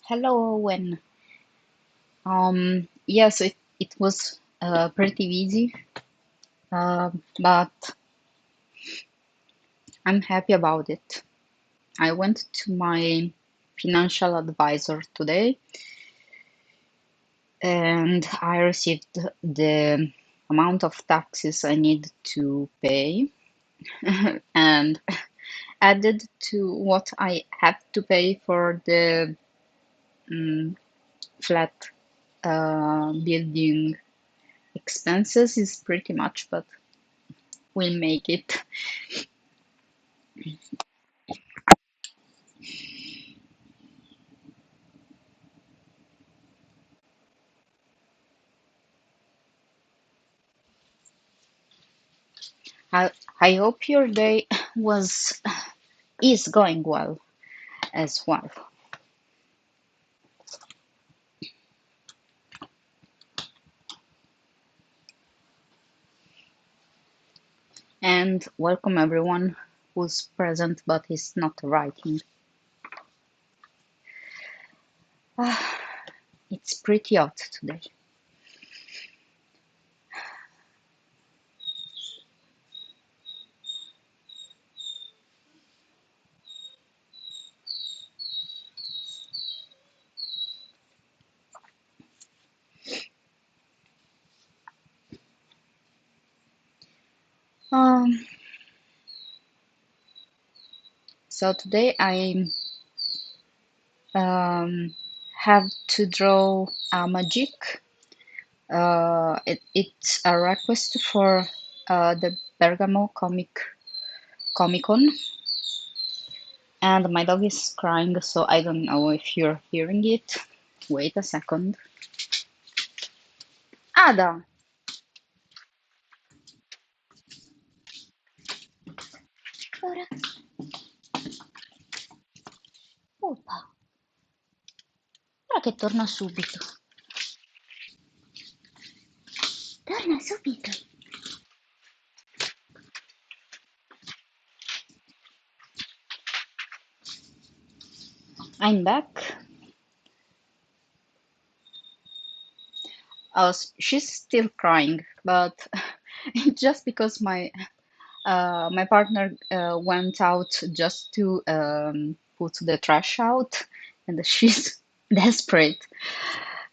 Hello, Owen. Yes, it was pretty busy, but I'm happy about it. I went to my financial advisor today and I received the amount of taxes I need to pay and added to what I have to pay for the mm, flat building expenses is pretty much, but we'll make it. I, I hope your day was is going well as well. And welcome everyone who's present but is not writing. Ah, it's pretty hot today. Um, so today I um, have to draw a magic. It's a request for the Bergamo Comicon, and my dog is crying, so I don't know if you're hearing it. Wait a second. Ada, ora, opa, ora che torna subito. Torna subito. I'm back. She's still crying, but just because my partner went out just to put the trash out, and she's desperate.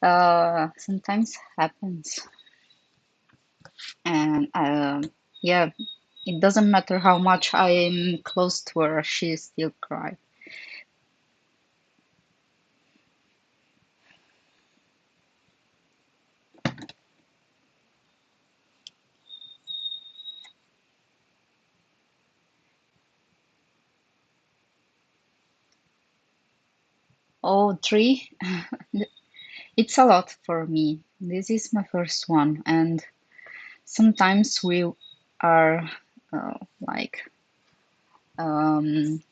Sometimes happens, and yeah, it doesn't matter how much I'm close to her, she still cries. Oh, three? It's a lot for me. This is my first one, and sometimes we are like um,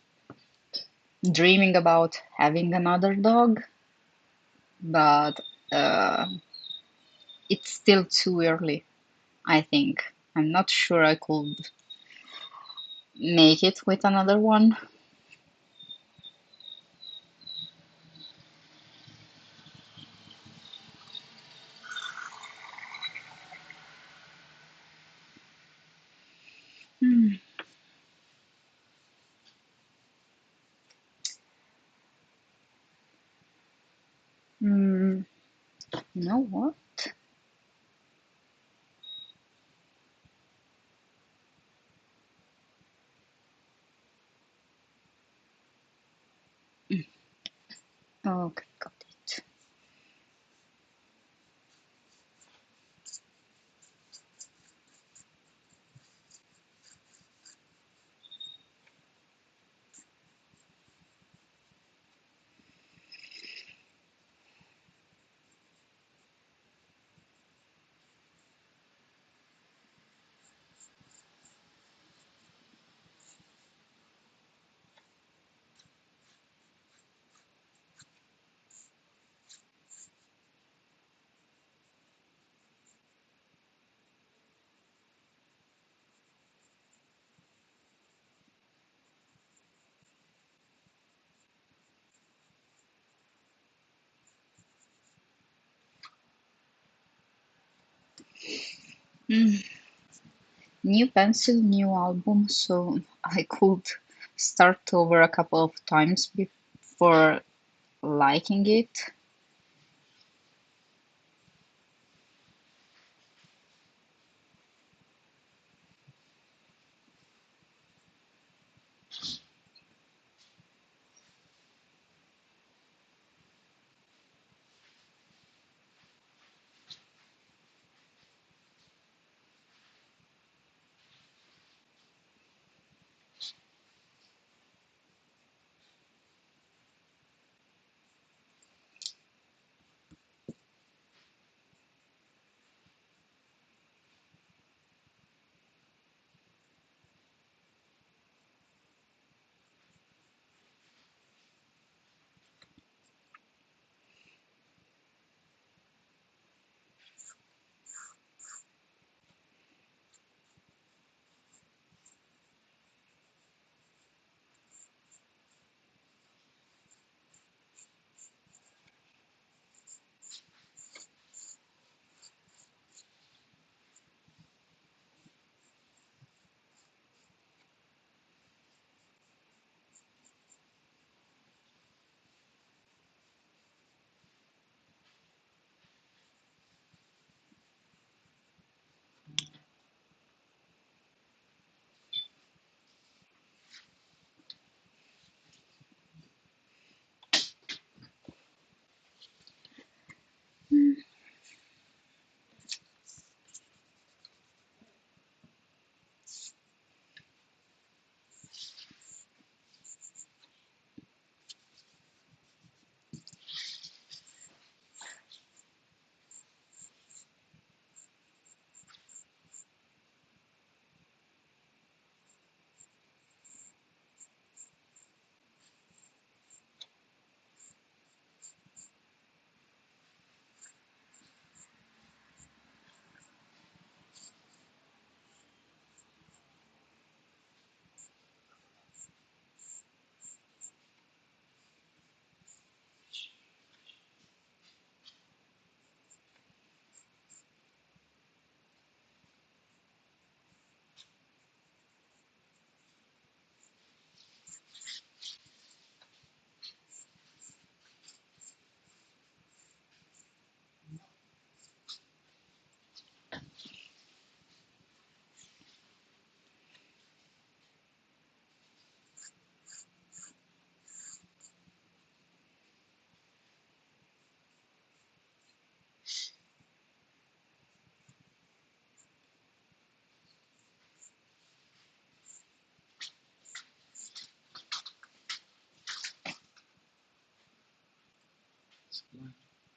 dreaming about having another dog, but uh, it's still too early, I think. I'm not sure I could make it with another one. Hmm. Mm, you know what? Okay, got it. Mm, New pencil, new album, so I could start over a couple of times before liking it.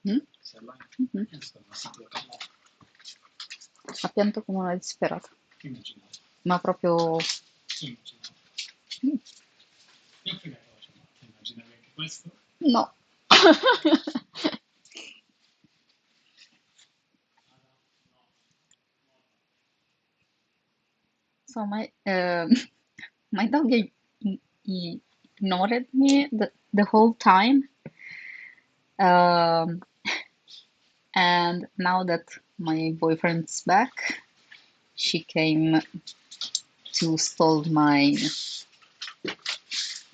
Mm? Mhm. Ha pianto come una disperata, ma proprio... No. So my dog ignored me the whole time. Um, and now that my boyfriend's back, she came to stole my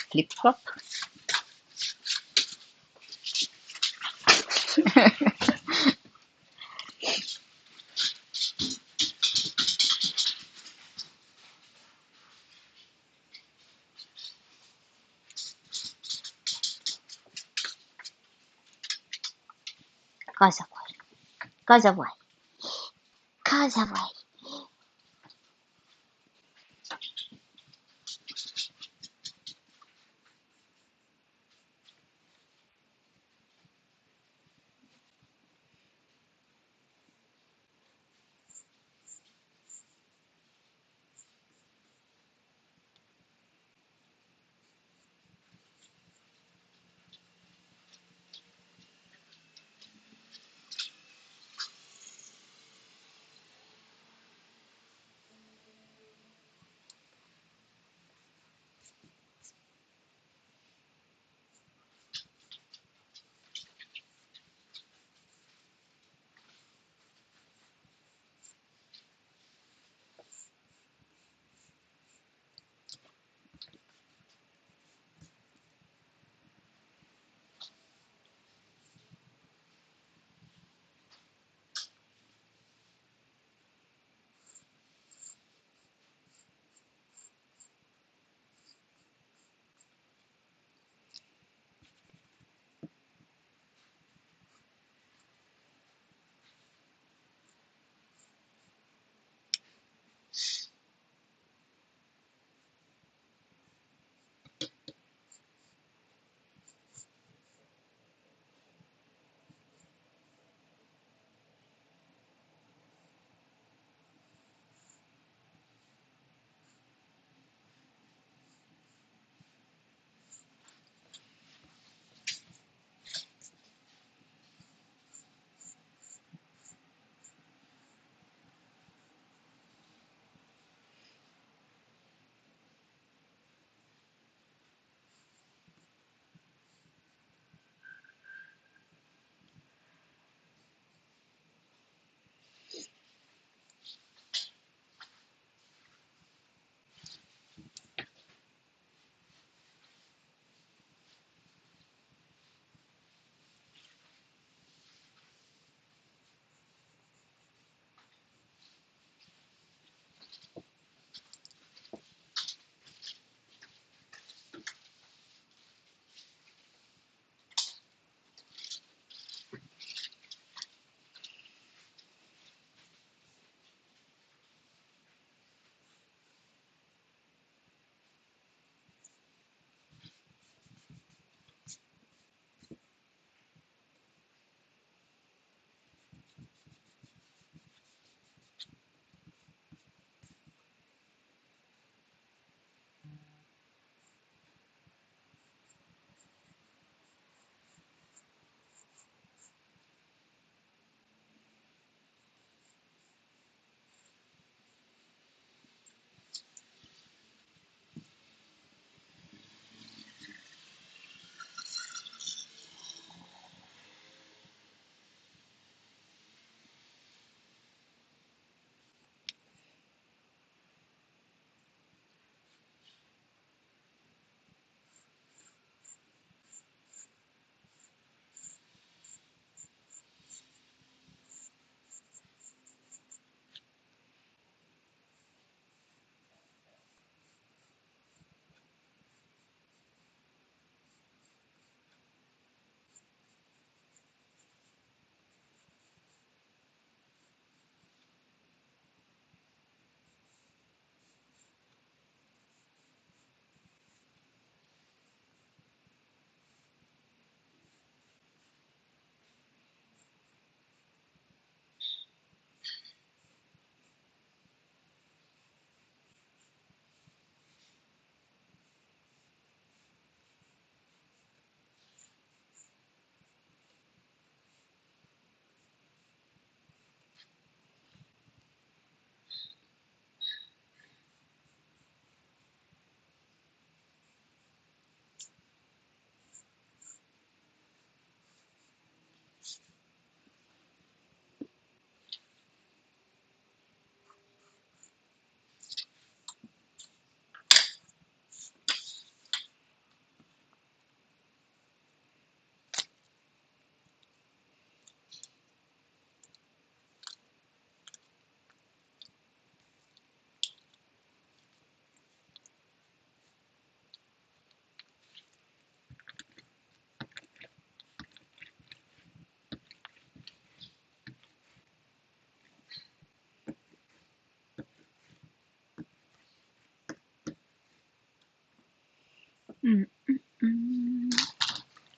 flip flop. Cosa vuoi? Cosa vuoi? Cosa vuoi?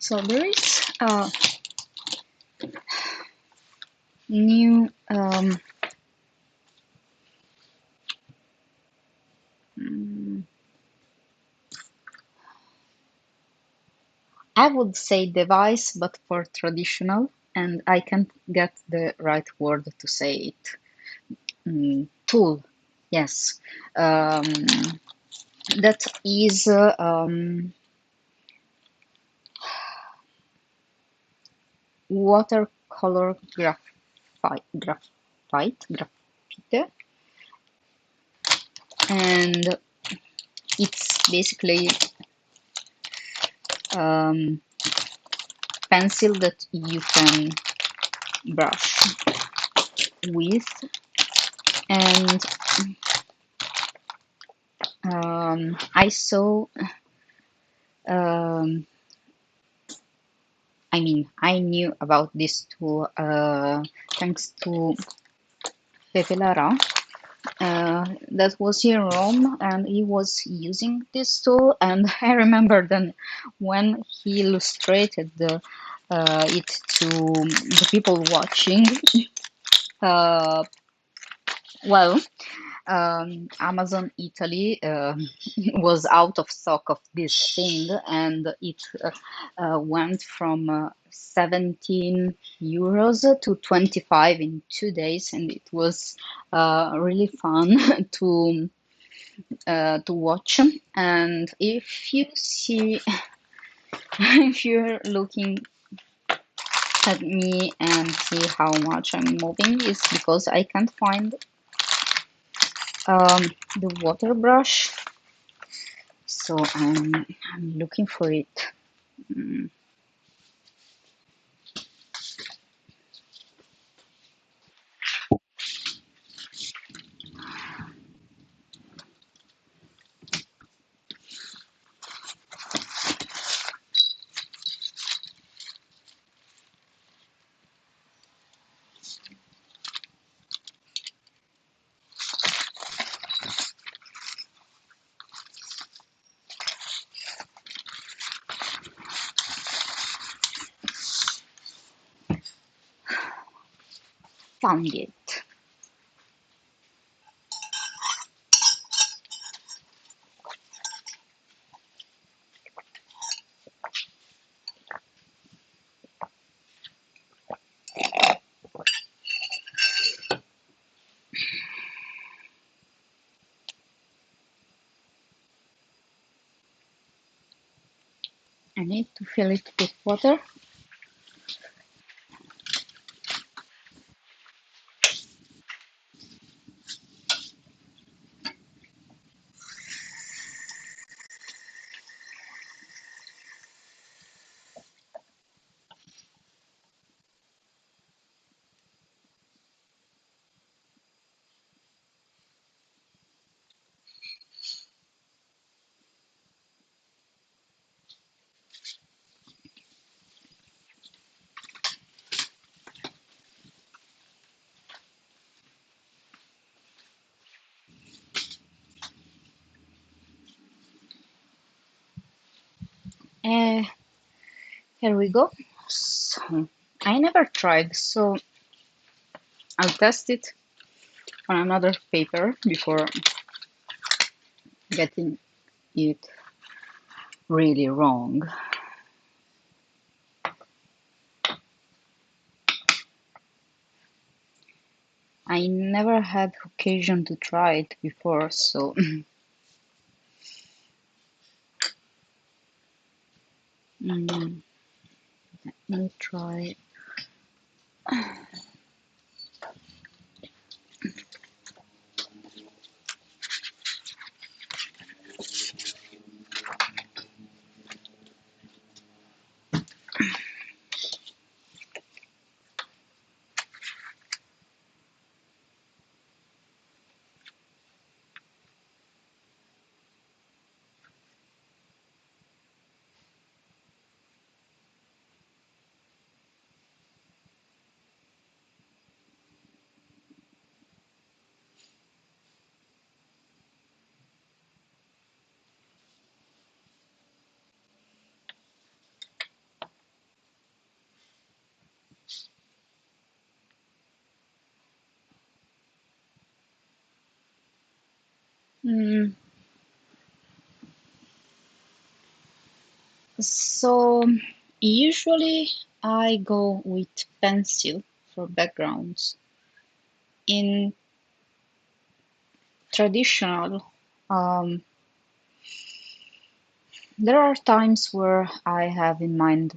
So there is a new I would say device, but for traditional, and I can't get the right word to say it. Tool, yes. That is watercolor graphite, and it's basically um, pencil that you can brush with, and I saw, um, I knew about this tool thanks to Pepe Lara, that was here in Rome, and he was using this tool. And I remember then when he illustrated it to the people watching. Uh, well, Amazon Italy was out of stock of this thing, and it went from 17 euros to 25 in 2 days, and it was really fun to watch. And if you see, if you're looking at me and see how much I'm moving, is because I can't find the water brush. So I'm looking for it. Mm, Found it. I need to fill it with water. Uh, Here we go. So, I never tried, so I'll test it on another paper before getting it really wrong. I never had occasion to try it before, so let me try. Mm, so usually I go with pencil for backgrounds. In traditional, um, there are times where I have in mind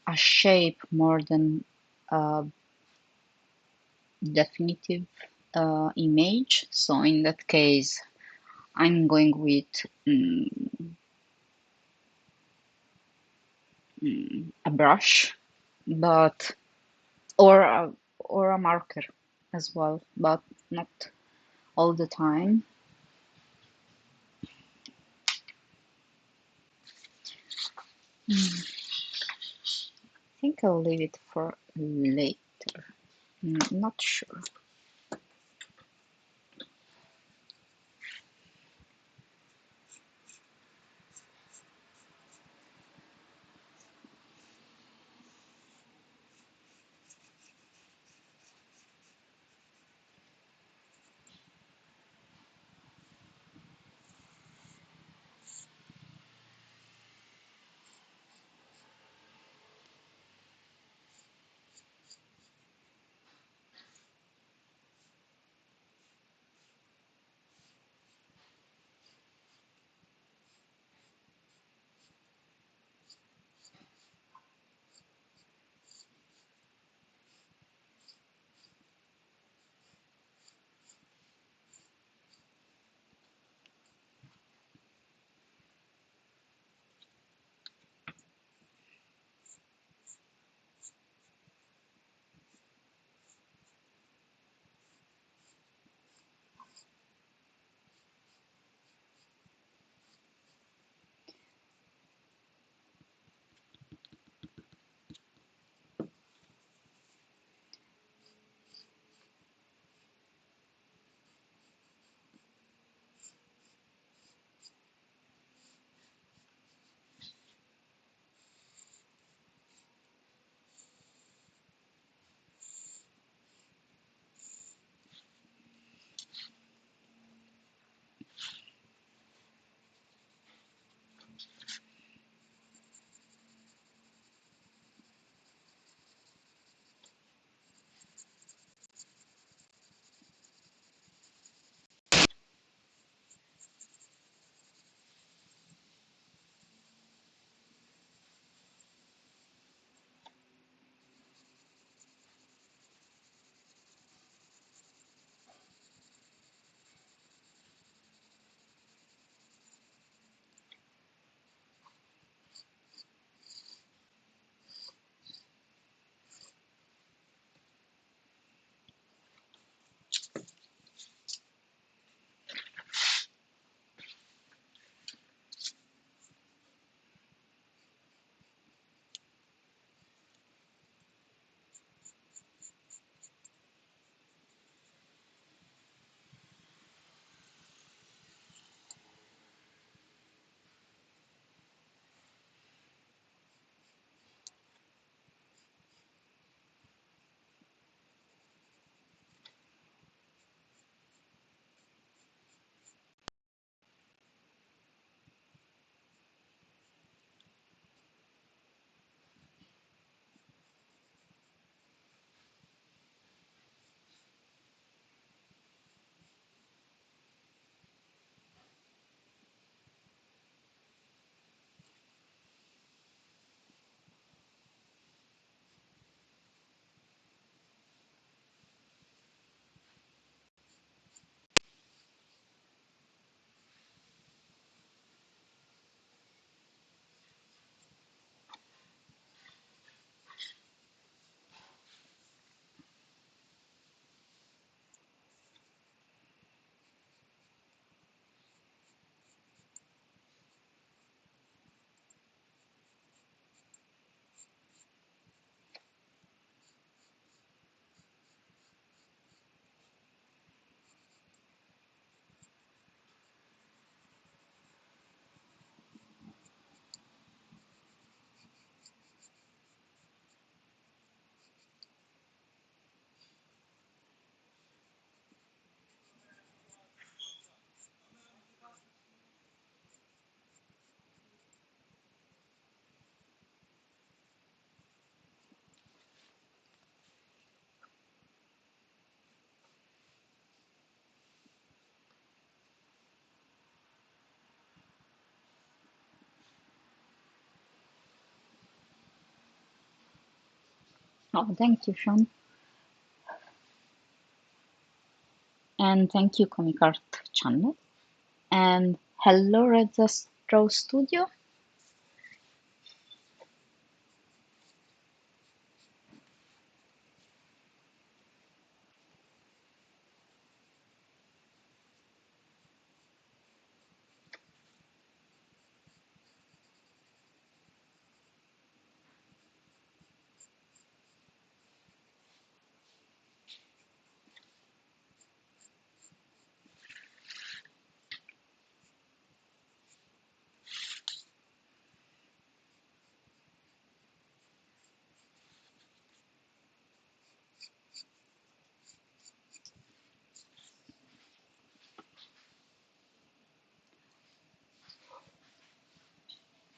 a shape more than a definitive image. So in that case, I'm going with a brush, but or a marker as well, but not all the time. I think I'll leave it for later. Not sure. Oh, thank you, Sean. And thank you, Comic Art Channel. And hello, Red Straw Studio.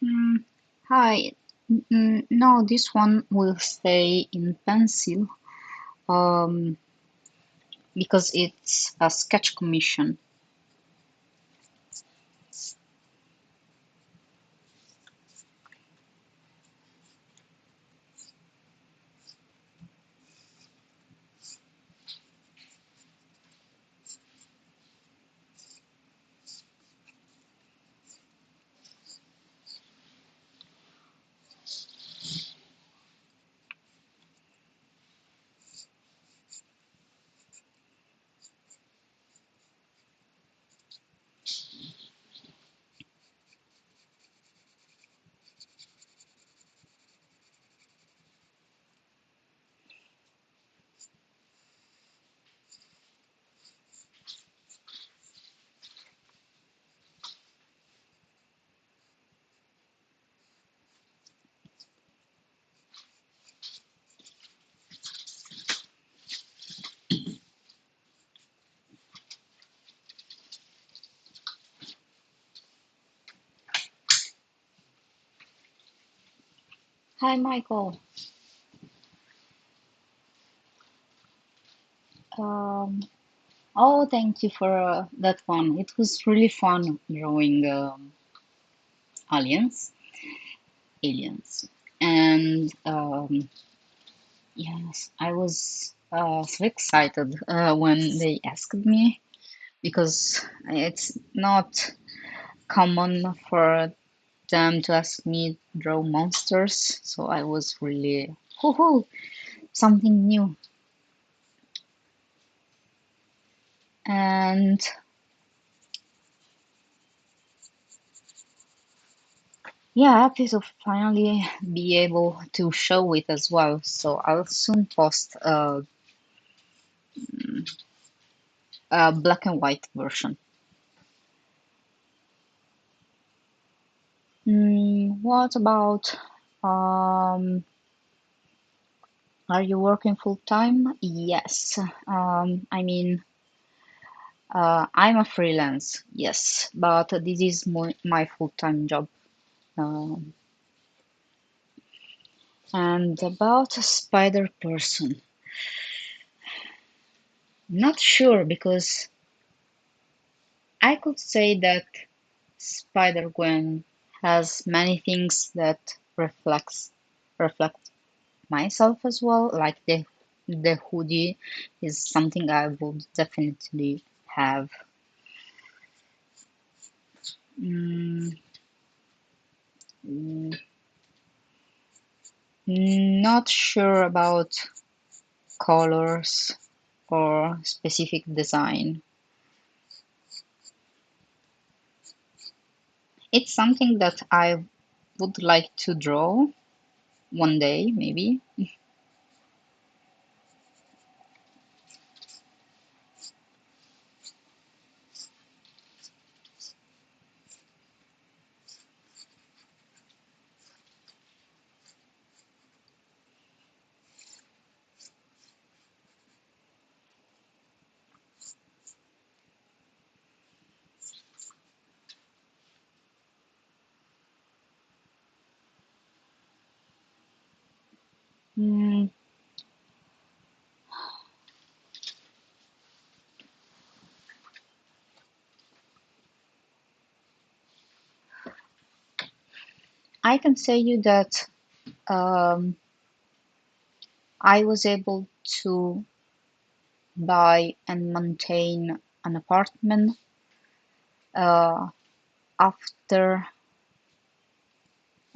Mm, Hi. No, this one will stay in pencil um, because it's a sketch commission. Hi, Michael. Um, oh, thank you for that one. It was really fun drawing aliens, aliens, and yes, I was so excited when they asked me because it's not common for them to ask me draw monsters, so I was really woohoo, something new. And yeah, happy to finally be able to show it as well. So I'll soon post a black and white version. What about are you working full time? Yes. I mean, I'm a freelance, yes, but this is my full-time job. Um, and about a spider person, not sure because I could say that Spider Gwen has many things that reflect myself as well. Like the hoodie is something I would definitely have. Mm, mm, Not sure about colors or specific design. It's something that I would like to draw one day, maybe. Mm, I can say you that um, I was able to buy and maintain an apartment uh, after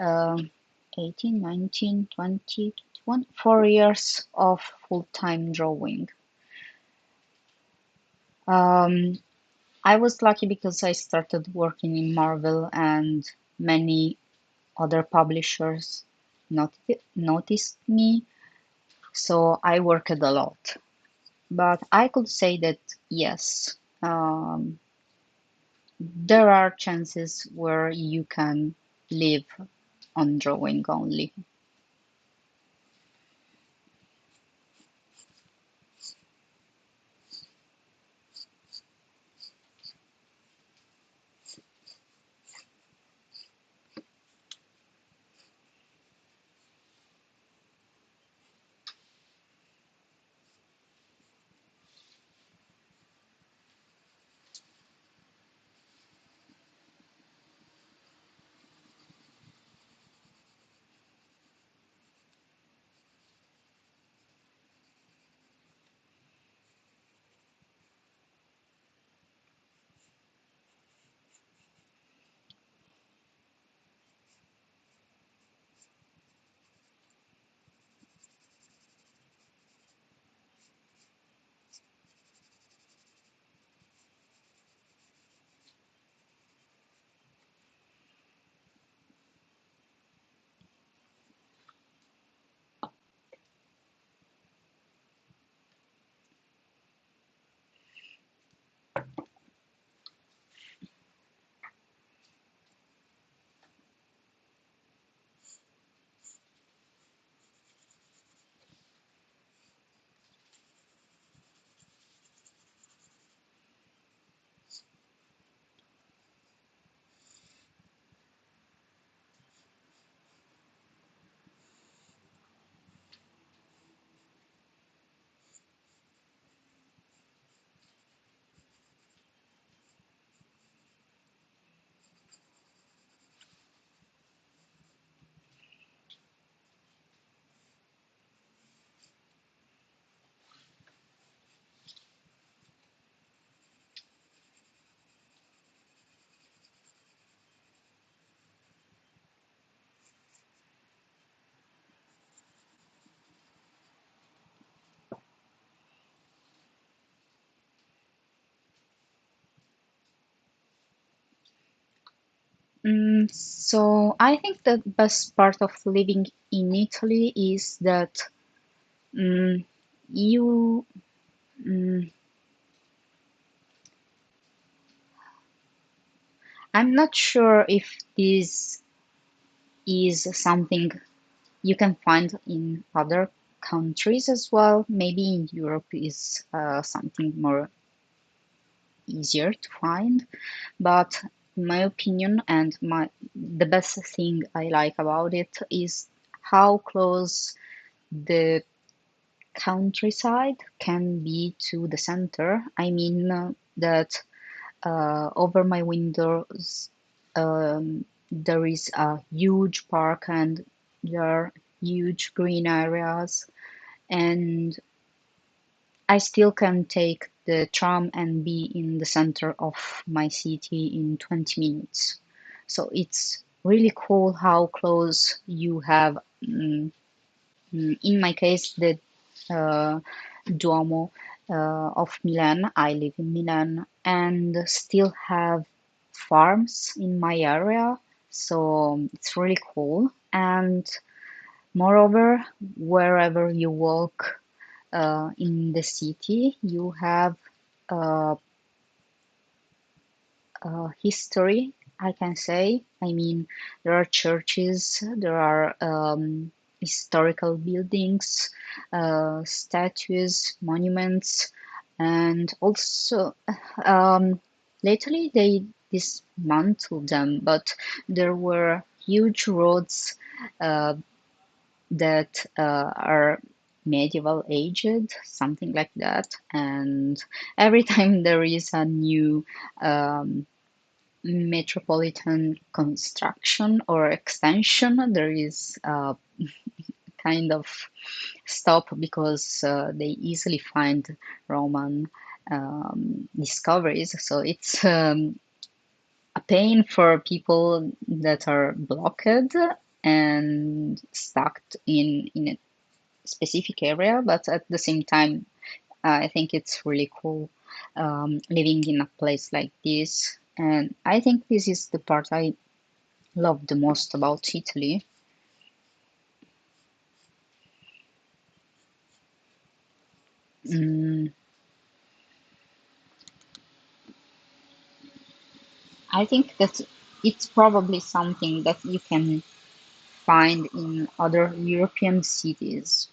uh, 18, 19, 20, 21, 4 years of full-time drawing. Um, I was lucky because I started working in Marvel and many other publishers noticed me, so I worked a lot. But I could say that yes, there are chances where you can live on drawing only. So I think the best part of living in Italy is that mm, you, mm, I'm not sure if this is something you can find in other countries as well. Maybe in Europe is something more easier to find, but in my opinion, and the best thing I like about it is how close the countryside can be to the center. I mean that over my windows there is a huge park and there are huge green areas, and I still can take the tram and be in the center of my city in 20 minutes. So it's really cool how close you have. In my case, the uh, Duomo of Milan. I live in Milan and still have farms in my area, so it's really cool. And moreover, wherever you walk in the city, you have uh, history, I can say. I mean, there are churches, there are historical buildings, statues, monuments, and also lately they dismantled them, but there were huge roads uh, that are medieval aged, something like that. And every time there is a new um, metropolitan construction or extension, there is kind of stop because they easily find Roman discoveries. So it's a pain for people that are blocked and stuck in a specific area, but at the same time, I think it's really cool living in a place like this. And I think this is the part I love the most about Italy. Mm, I think that it's probably something that you can find in other European cities.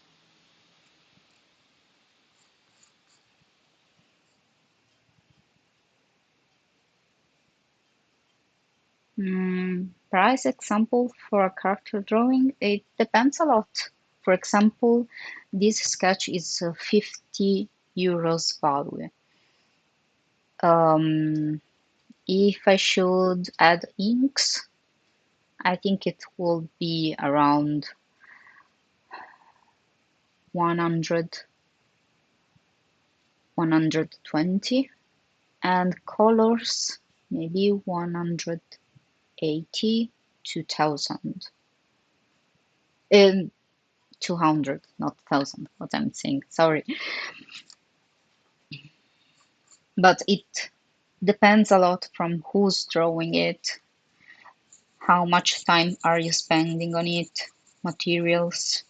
Price example for a character drawing, it depends a lot. For example, this sketch is 50 euros value. Um, if I should add inks, I think it will be around 100, 120, and colors maybe 180 to 1000. 200, not 1000, what I'm saying, sorry. But it depends a lot from who's drawing it, how much time are you spending on it, materials.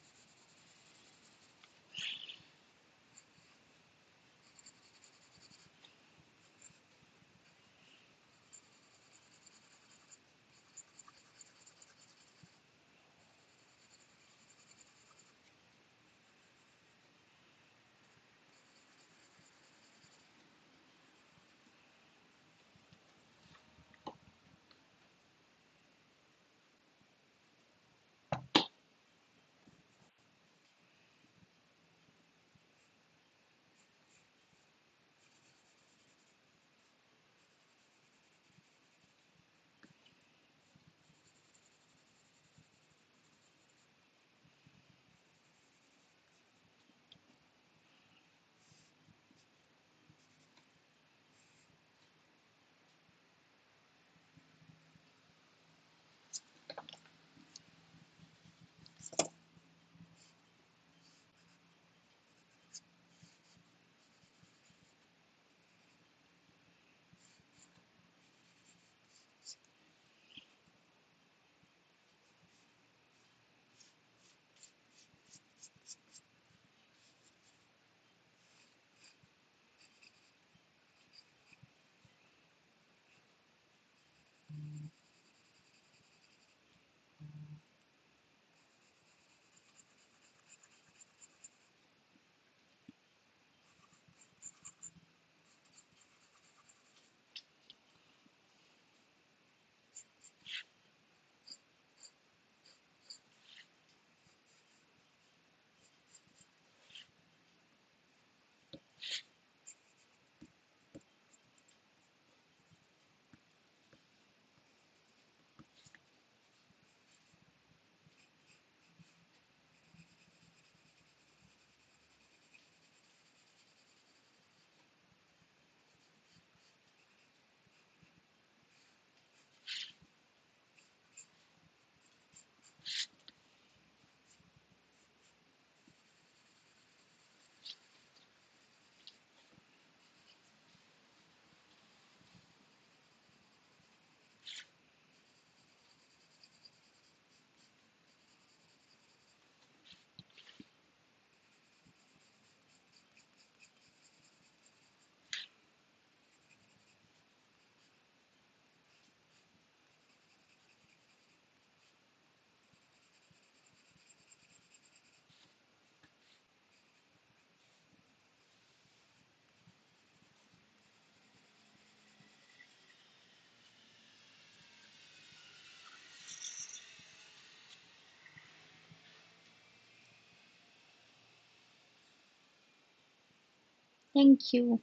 Thank you.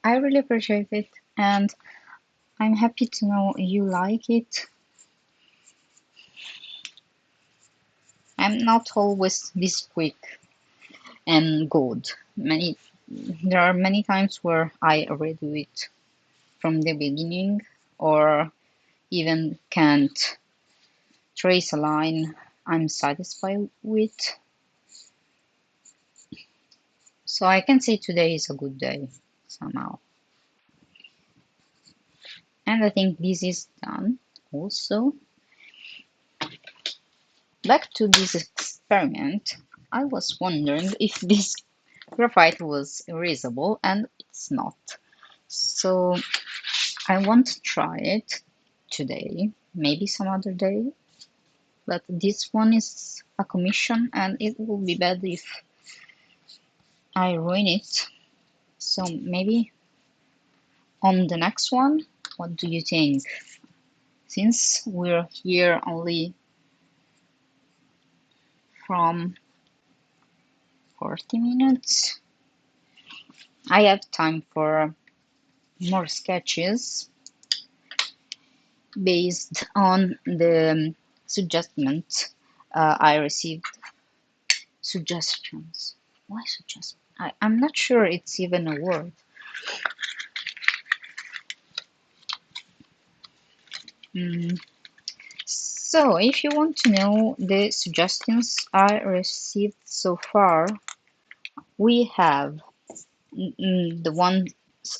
I really appreciate it, and I'm happy to know you like it. I'm not always this quick and good. There are many times where I redo it from the beginning or even can't trace a line I'm satisfied with. So I can say today is a good day somehow. And I think this is done also. Back to this experiment, I was wondering if this graphite was erasable, and it's not. So I want to try it today, maybe some other day, but this one is a commission and it will be bad if I ruin it. So maybe on the next one, what do you think? Since we're here only from 40 minutes, I have time for more sketches based on the suggestions I received. Suggestions. Why suggest? I'm not sure it's even a word. Mm. So, if you want to know the suggestions I received so far, we have the ones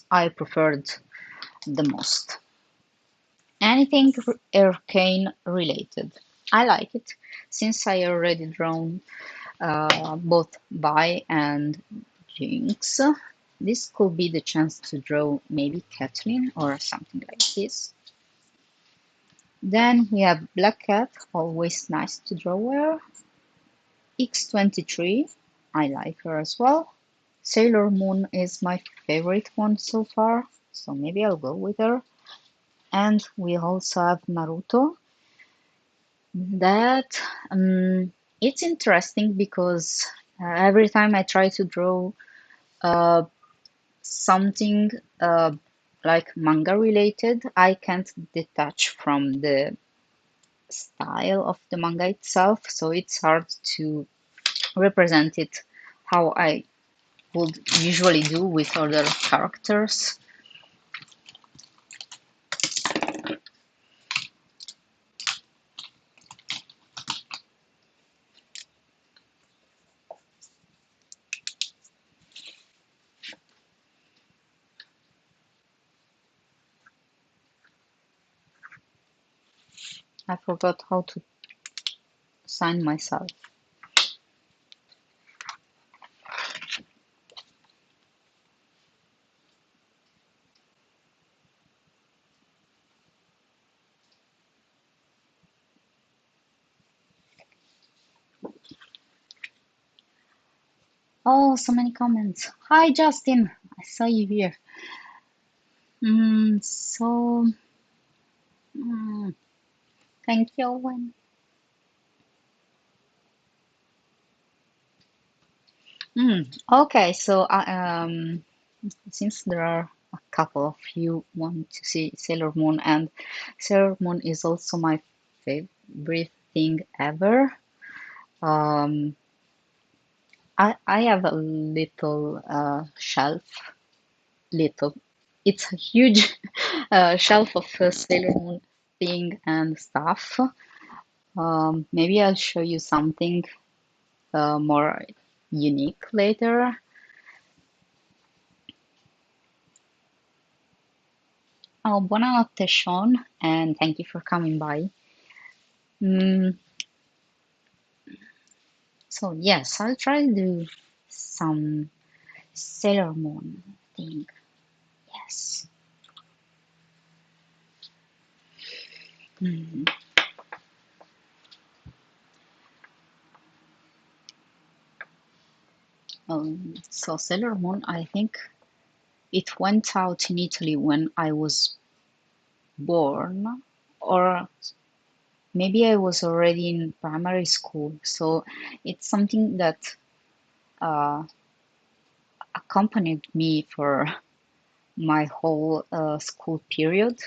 I preferred the most. Anything arcane related. I like it since I already drawn both Vi and Jinx. This could be the chance to draw maybe Kathleen or something like this. Then we have Black Cat, always nice to draw her. X23, I like her as well. Sailor Moon is my favorite one so far, so maybe I'll go with her. And we also have Naruto. That it's interesting because every time I try to draw uh, something like manga related, I can't detach from the style of the manga itself, so it's hard to represent it how I would usually do with other characters. I forgot how to sign myself. Oh, so many comments. Hi, Justin. I saw you here. So, mm, thank you, Owen. Okay, so since there are a couple of you want to see Sailor Moon, and Sailor Moon is also my favorite thing ever. Um, I have a little shelf, little. It's a huge shelf of Sailor Moon thing and stuff. Maybe I'll show you something more unique later. Oh, buonanotte, Sean, and thank you for coming by. Mm, so yes, I'll try to do some Sailor Moon thing. Yes. Mm. So Sailor Moon, I think it went out in Italy when I was born, or maybe I was already in primary school. So it's something that uh, accompanied me for my whole school period.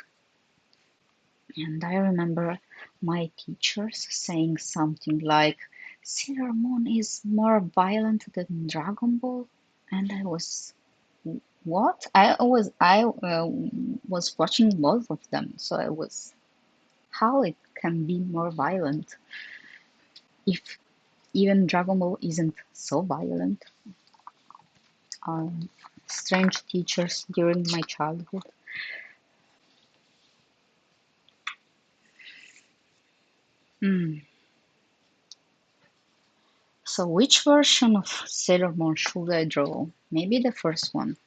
And I remember my teachers saying something like, Sailor Moon is more violent than Dragon Ball. And I was, what? I was watching both of them, so I was, how it can be more violent if even Dragon Ball isn't so violent. Um, Strange teachers during my childhood. Hmm. So which version of Sailor Moon should I draw? Maybe the first one.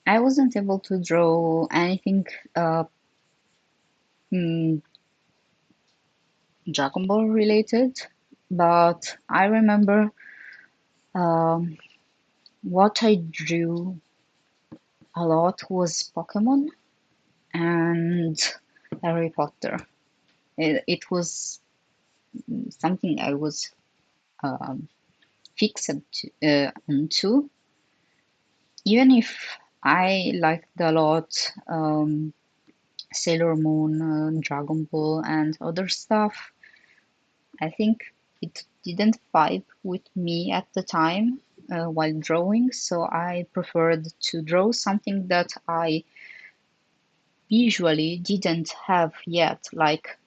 I wasn't able to draw anything uh, mm, Dragon Ball related, but I remember um, what I drew a lot was Pokemon and Harry Potter. It was something I was um, fixed onto, even if I liked a lot Sailor Moon, Dragon Ball, and other stuff. I think it didn't vibe with me at the time while drawing, so I preferred to draw something that I visually didn't have yet. Like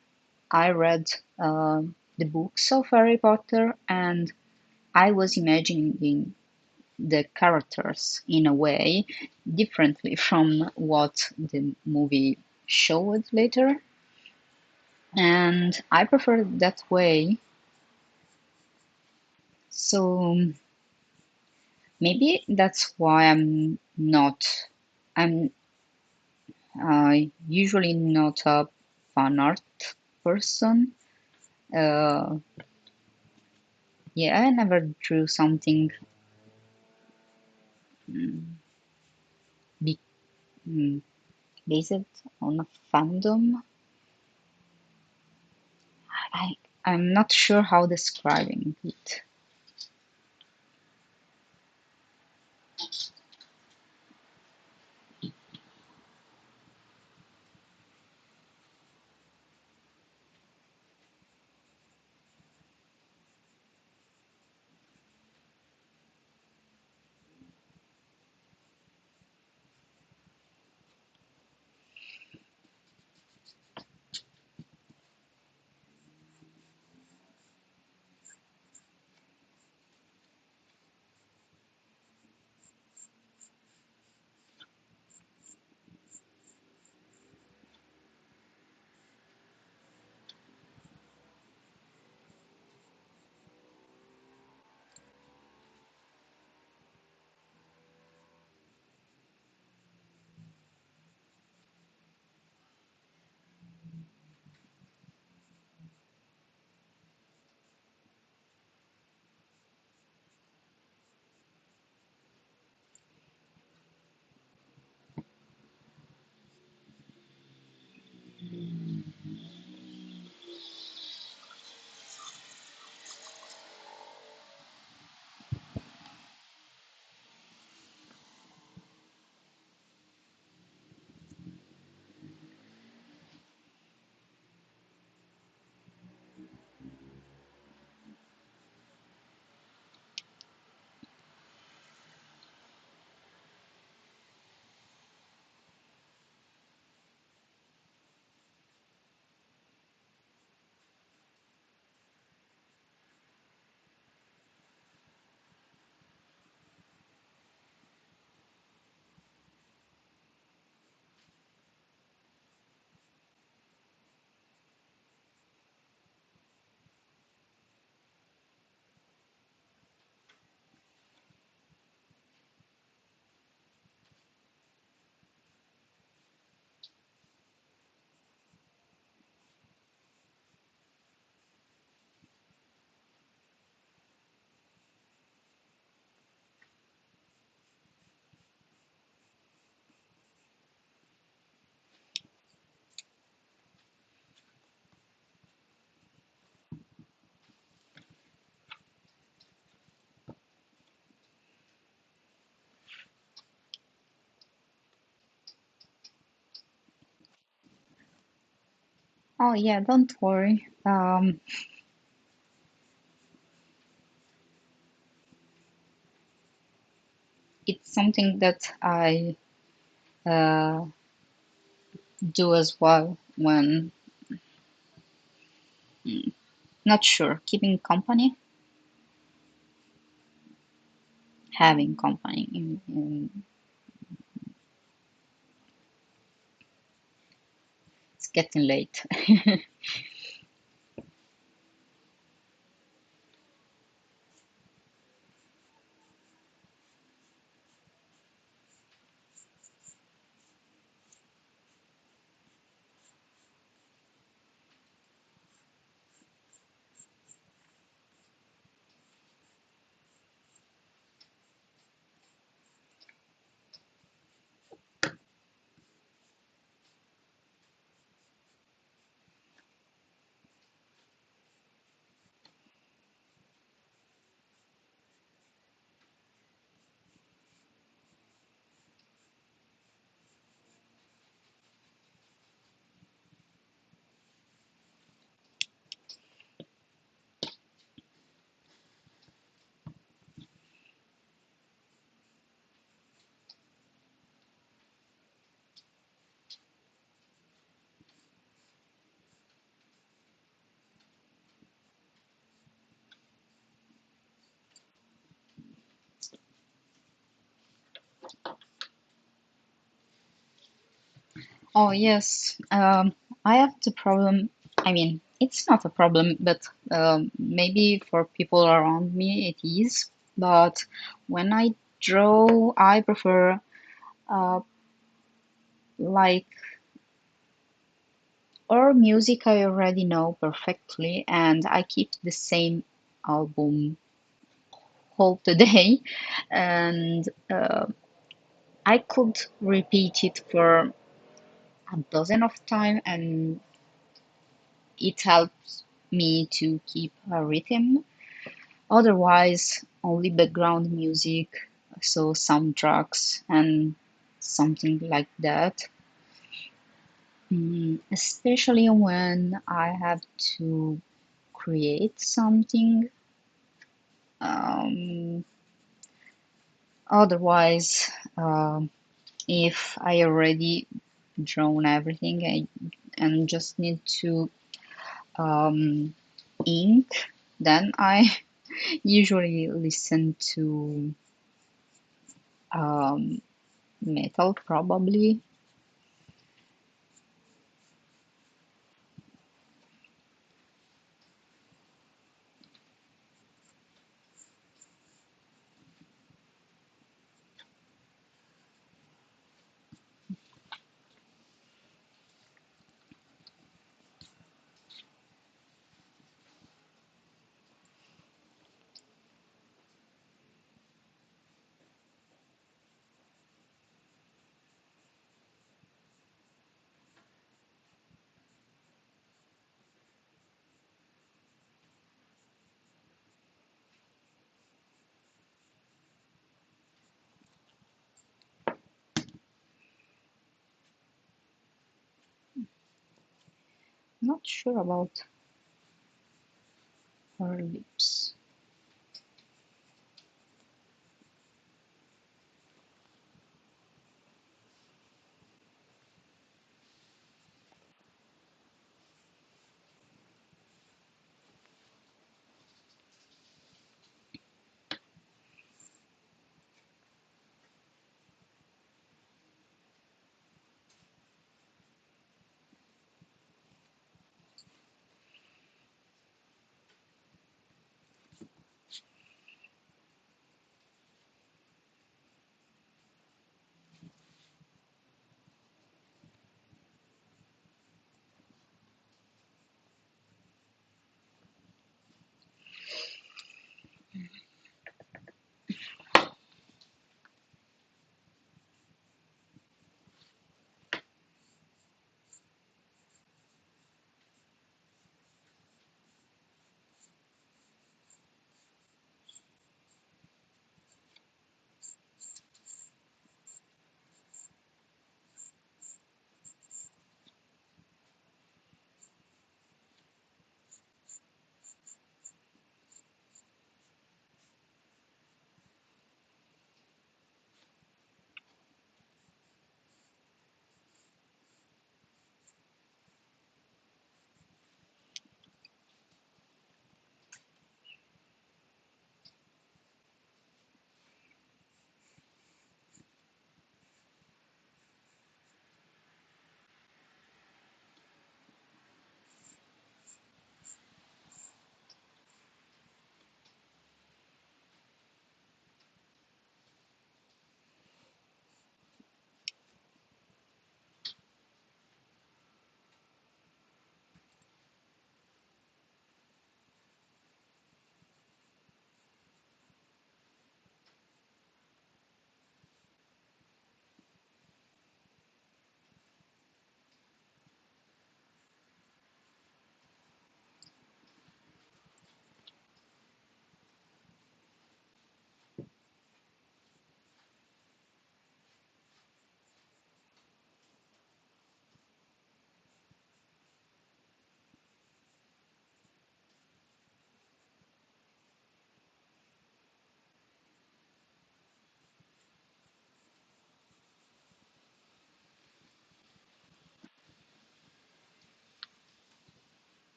I read the books of Harry Potter and I was imagining the characters in a way differently from what the movie showed later. And I prefer it that way. So maybe that's why I'm usually not a fan art person. Uh, yeah, I never drew something mm, be, mm, based on a fandom. I I'm not sure how describing it. Oh yeah, don't worry. It's something that I uh, do as well when not sure, keeping company, having company. It's getting late. Oh, yes. I have the problem. I mean, it's not a problem, but maybe for people around me it is. But when I draw, I prefer uh, like or music I already know perfectly, and I keep the same album whole today, and I could repeat it for a dozen of time, and it helps me to keep a rhythm. Otherwise, only background music, so soundtracks and something like that. Especially when I have to create something. Um, Otherwise, if I already drawn everything and just need to um, ink, then I usually listen to um, metal, probably. Not sure about her lips.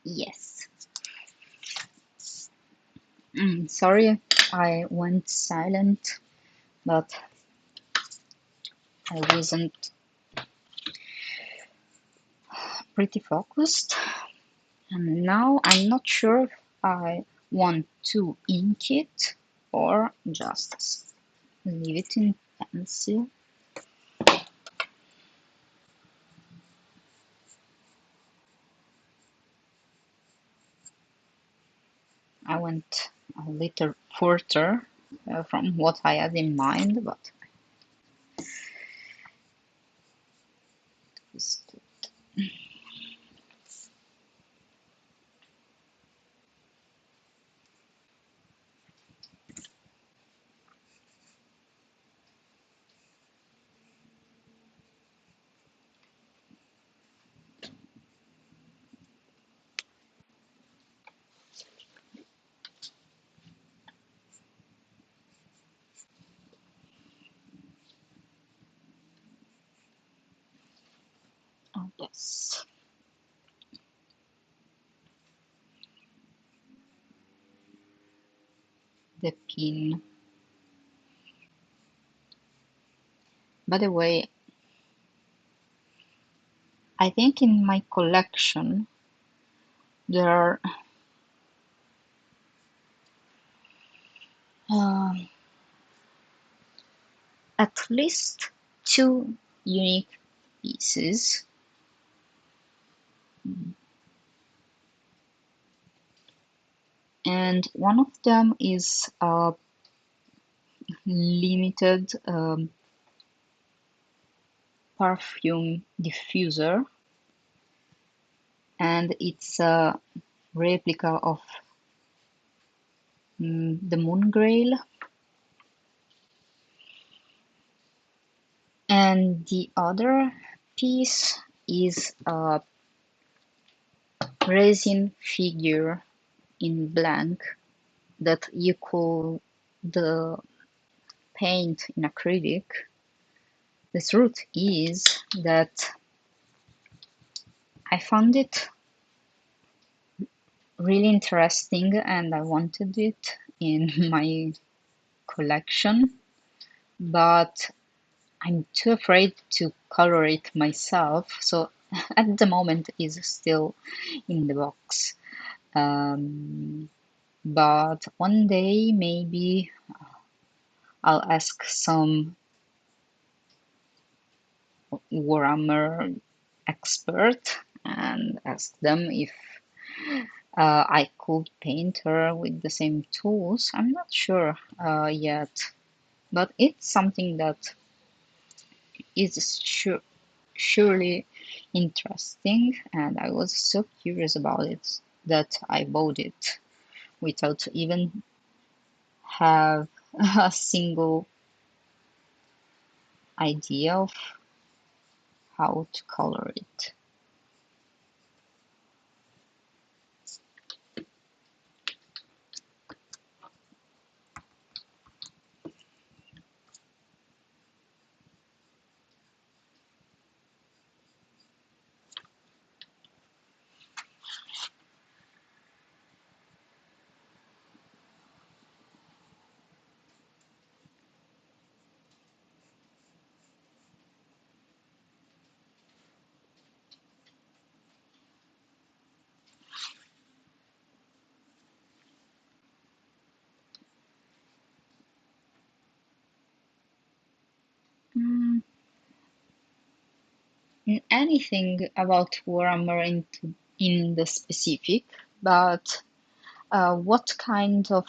Yes. Sorry, I went silent, but I wasn't pretty focused. And now I'm not sure if I want to ink it or just leave it in pencil. I went a little further from what I had in mind, but oh, yes, the pin. By the way, I think in my collection there are uh, at least two unique pieces, and one of them is a limited perfume diffuser, and it's a replica of the Moon Grail, and the other piece is a resin figure in blank that you could the paint in acrylic. The truth is that I found it really interesting and I wanted it in my collection, but I'm too afraid to color it myself. So at the moment it's still in the box. Um, but one day maybe I'll ask some Warhammer expert and ask them if I could paint her with the same tools. I'm not sure yet, but it's something that is surely interesting, and I was so curious about it that I bought it without even have a single idea of how to color it. Mm, Anything about Warhammer in the specific, but what kind of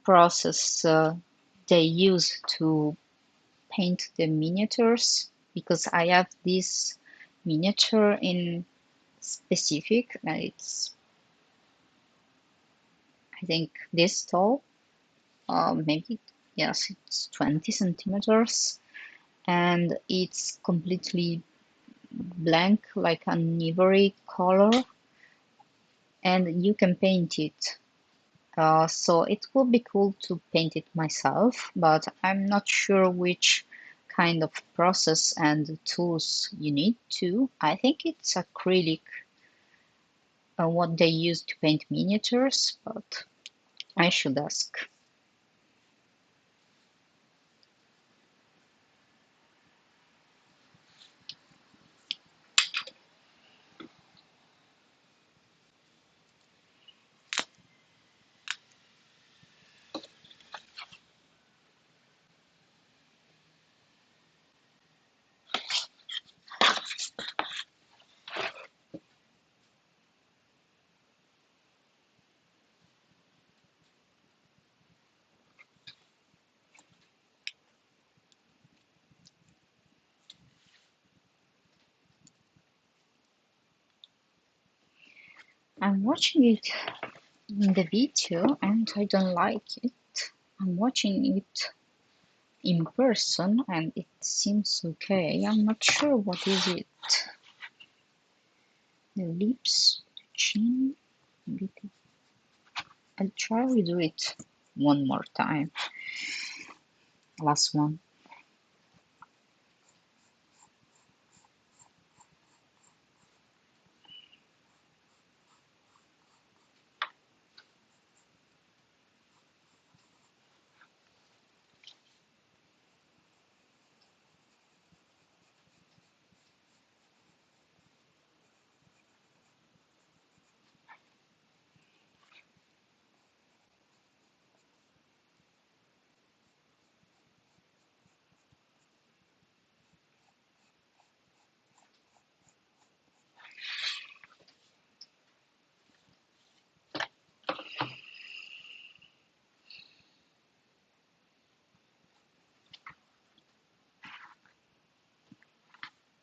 process they use to paint the miniatures? Because I have this miniature in specific, and it's I think this tall, maybe yes, it's 20 centimeters, and it's completely blank, like an ivory color, and you can paint it. So it would be cool to paint it myself, but I'm not sure which kind of process and tools you need to. I think it's acrylic what they use to paint miniatures, but I should ask. I'm watching it in the video and I don't like it. I'm watching it in person and it seems okay. I'm not sure what is it. The lips, the chin, maybe. I'll try to do it one more time. Last one.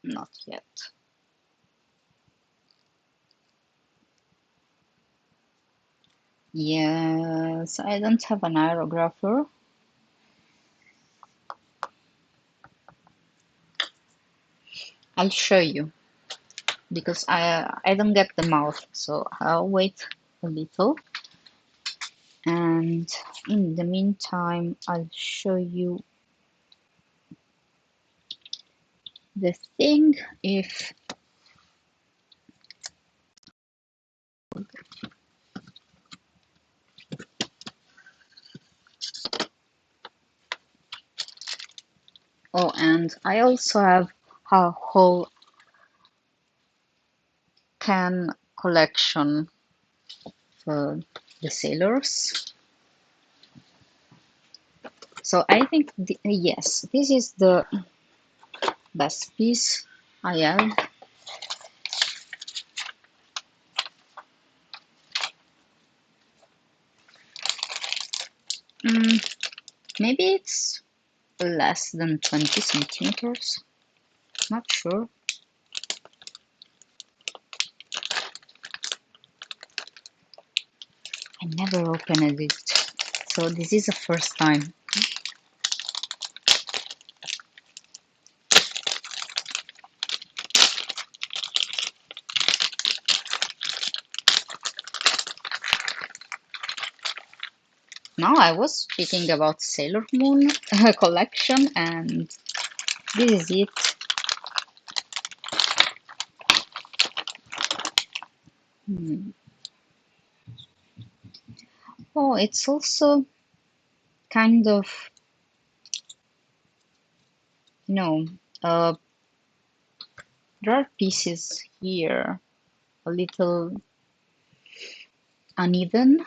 Not yet. Yes, I don't have an aerographer. I'll show you because I don't get the mouth, so I'll wait a little. And in the meantime, I'll show you the thing if oh, and I also have a whole can collection for the sailors. So I think yes, this is the best piece I have. Mm, maybe it's less than 20 centimeters. Not sure. I never opened it, so this is the first time. Now I was speaking about Sailor Moon collection, and this is it. Hmm. Oh, it's also kind of, you know, uh, there are pieces here a little uneven,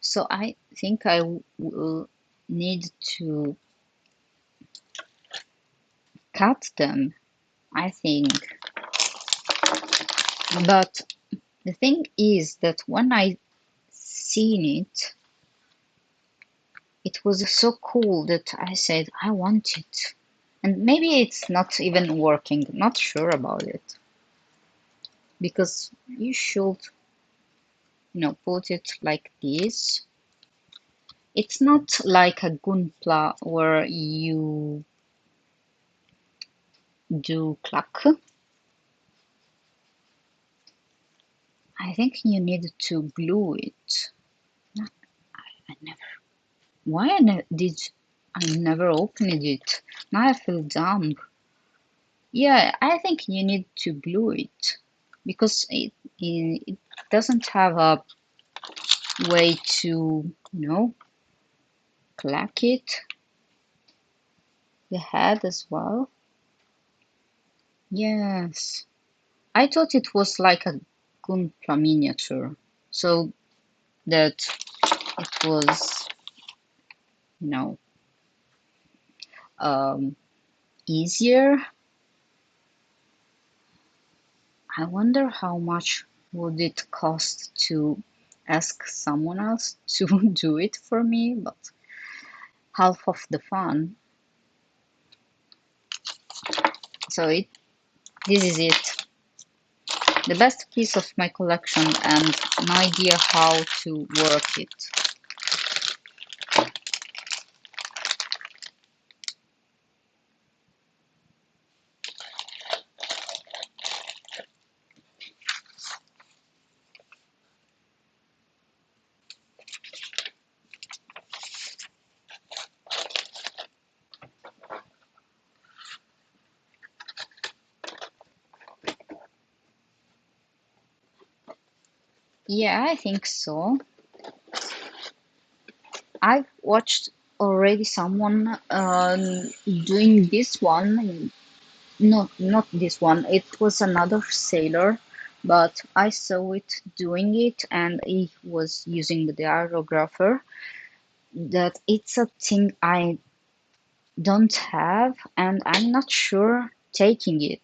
so I think I will need to cut them, I think. But the thing is that when I seen it, it was so cool that I said I want it. And maybe it's not even working, not sure about it. Because you should, put it like this. It's not like a gunpla where you do clack. I think you need to glue it. I never. Why I never opened it? Now I feel dumb. Yeah, I think you need to glue it. because it doesn't have a way to, clack it, the head as well. Yes, I thought it was like a Gunpla miniature, so that it was, you know, um, easier. I wonder how much would it cost to ask someone else to do it for me, but half of the fun. So this is it. The best piece of my collection and no idea how to work it. Yeah, I think so. I've watched already someone doing this one. No, not this one. It was another sailor, but I saw it doing it, and he was using the aerographer. That it's a thing I don't have, and I'm not sure taking it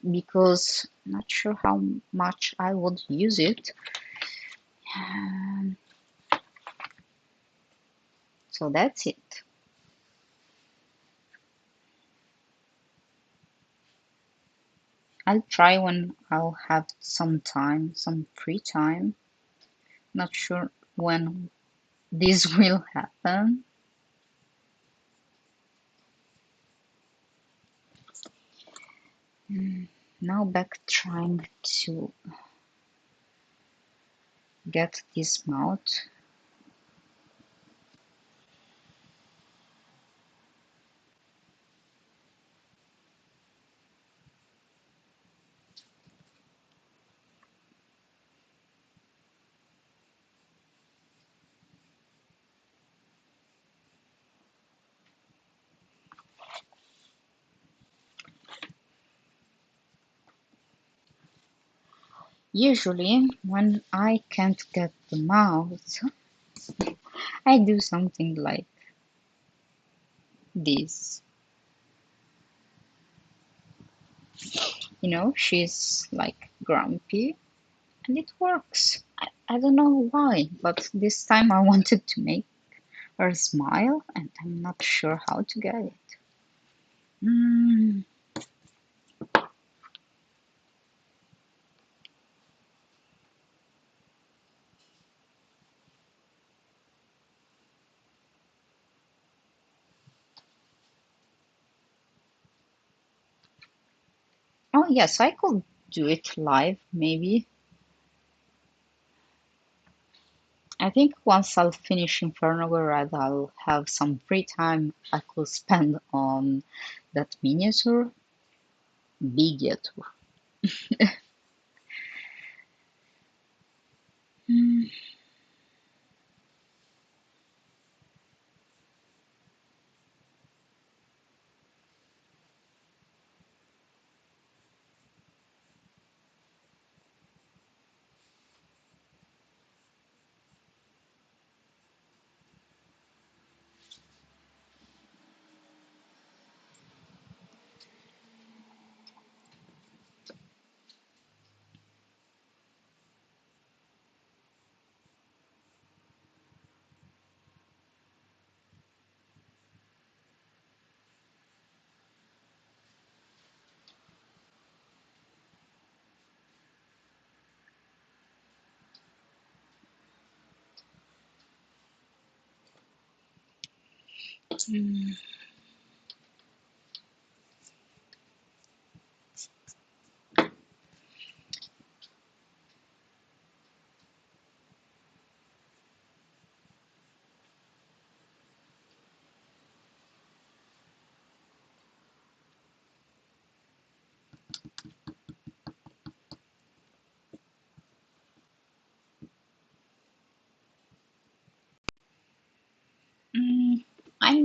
because I'm not sure how much I would use it. Um, so that's it. I'll try when I'll have some time, some free time. Not sure when this will happen. Now back trying to get this mouth. Usually, when I can't get the mouth, I do something like this. She's like grumpy, and it works. I don't know why, but this time I wanted to make her smile, and I'm not sure how to get it. Mm. Oh, yes, I could do it live, maybe. I think once I'll finish Inferno Garage, I'll have some free time I could spend on that miniature. Big yet. Mm. Mm.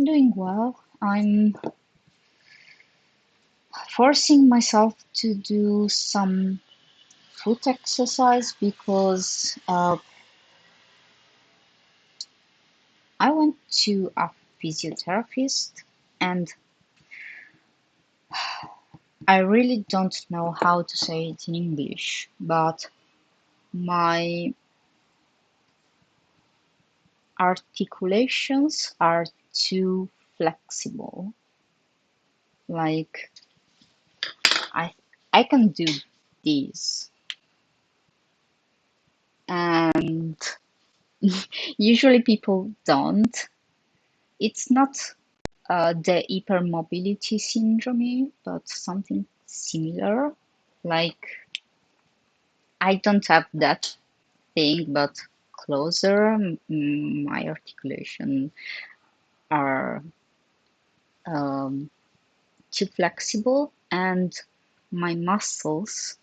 I'm doing well. I'm forcing myself to do some foot exercise because I went to a physiotherapist and I really don't know how to say it in English, but my articulations are too flexible. Like I I can do this and usually people don't. It's not the hypermobility syndrome, but something similar. Like I don't have that thing, but closer. My articulation are um, too flexible, and my muscles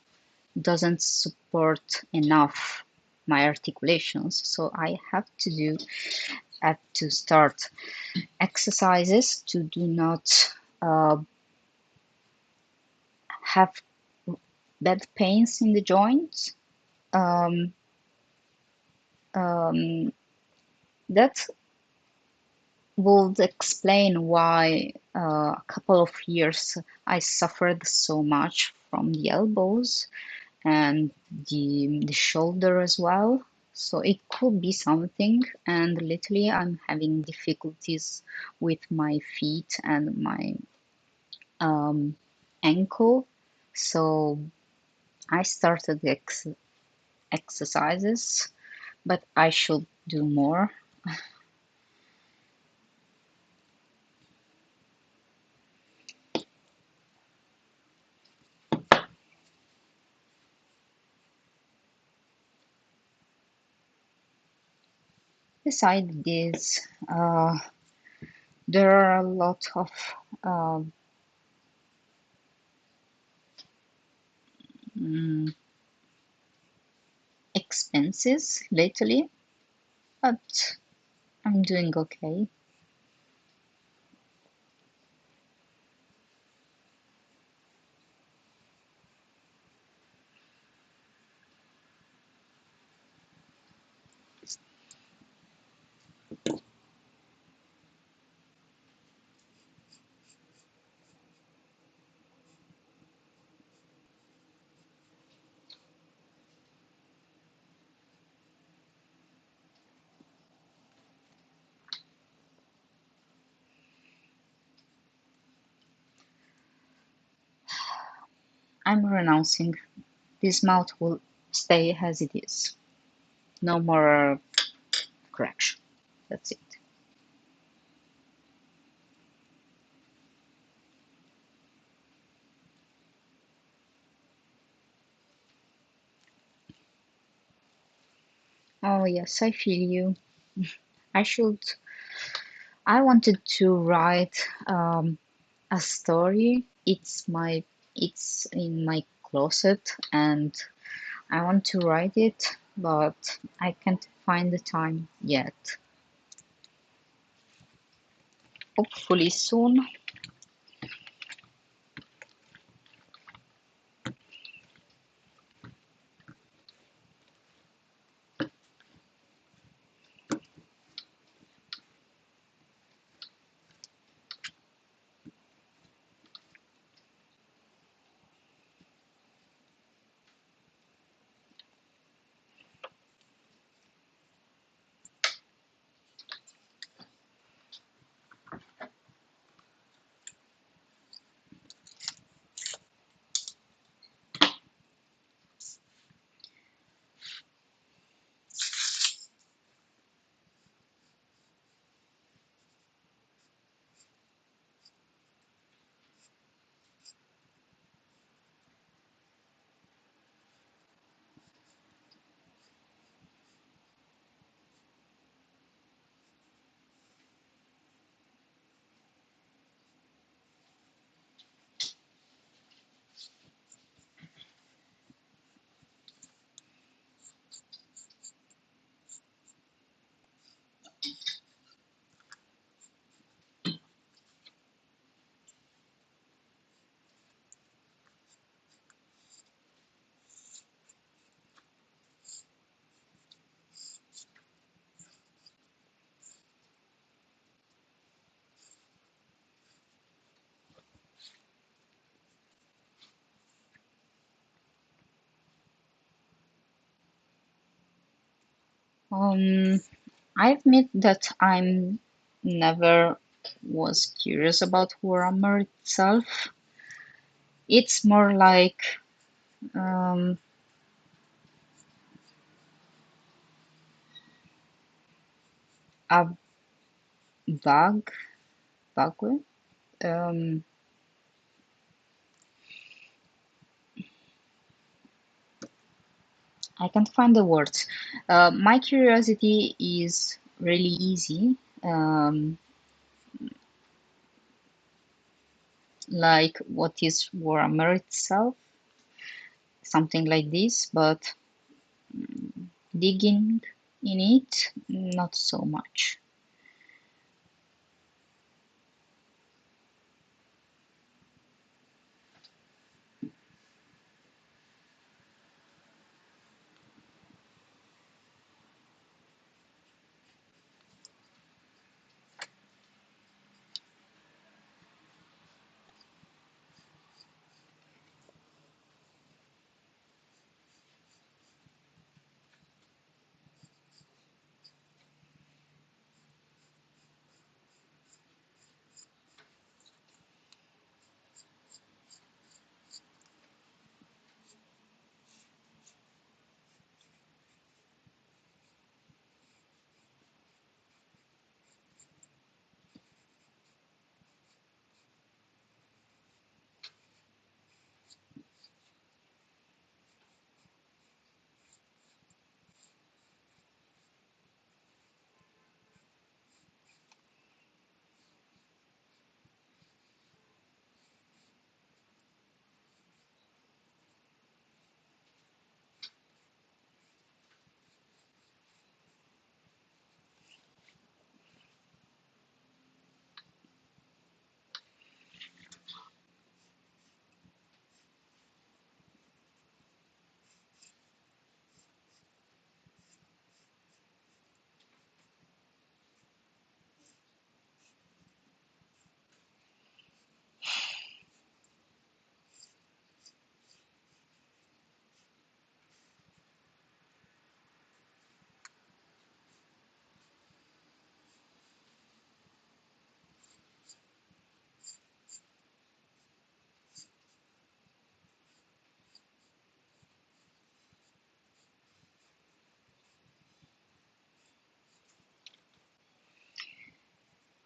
doesn't support enough my articulations. So I have to start exercises to do not uh, have bad pains in the joints. Um, um, that would explain why a couple of years I suffered so much from the elbows and the shoulder as well. So it could be something, and lately I'm having difficulties with my feet and my um, ankle. So I started exercises, but I should do more. Besides this, there are a lot of um, mm, expenses lately, but I'm doing okay. I'm renouncing. This mouth will stay as it is. No more correction. That's it. Oh, yes, I feel you. I should. I wanted to write a story. It's in my closet, and I want to write it, but I can't find the time yet. Hopefully soon. Um, I admit that I'm never was curious about grammar itself. It's more like um, a bug, bug. Um, I can't find the words. My curiosity is really easy, um, like what is grammar itself, something like this, but digging in it, not so much.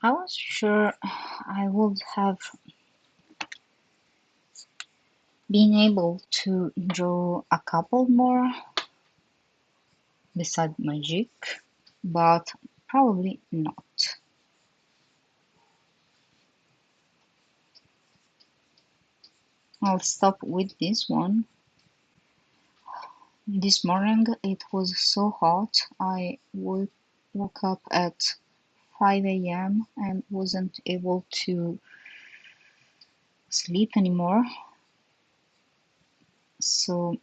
I was sure I would have been able to draw a couple more beside magic, but probably not. I'll stop with this one. This morning it was so hot I woke up at 5 a.m. and wasn't able to sleep anymore. So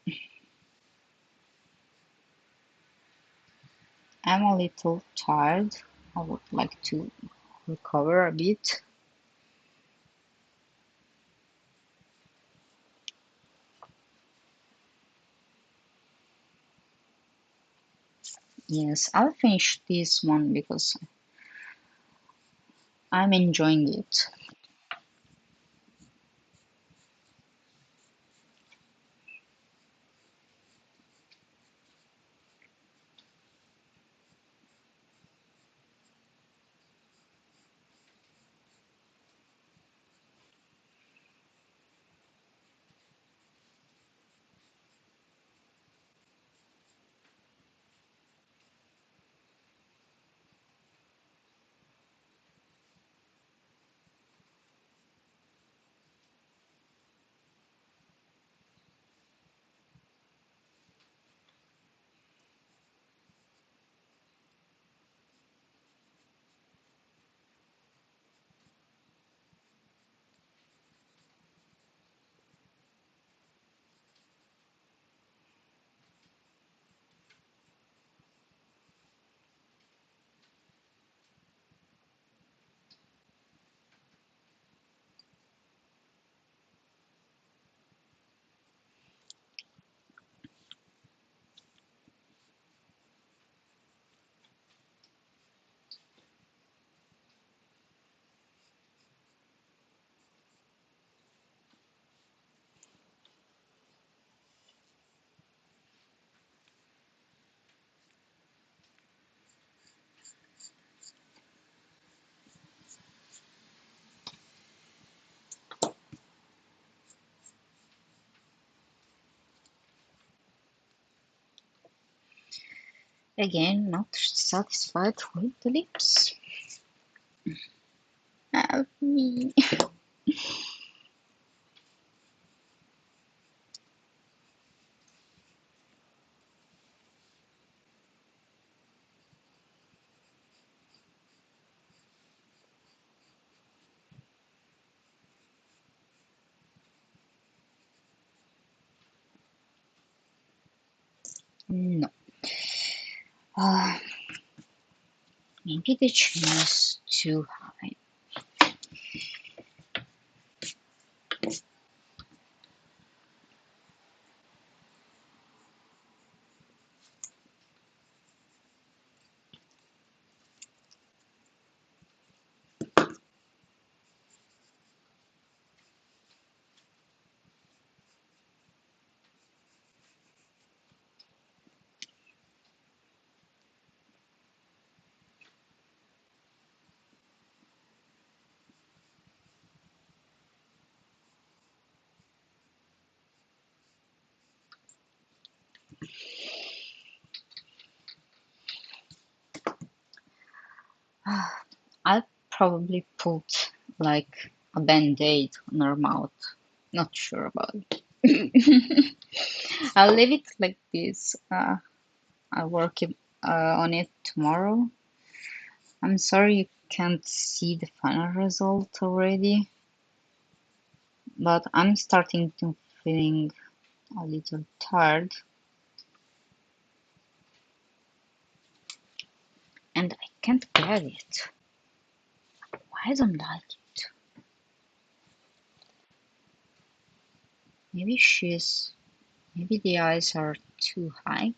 I'm a little tired. I would like to recover a bit. Yes, I'll finish this one because I'm enjoying it. Again, not satisfied with the lips. Help me. No. Uh, Maybe the chin is too high. I'll probably put like a band-aid on her mouth. Not sure about it. I'll leave it like this. I'll work on it tomorrow. I'm sorry you can't see the final result already, but I'm starting to feeling a little tired, and I can't get it. I don't like it. Maybe maybe the eyes are too high.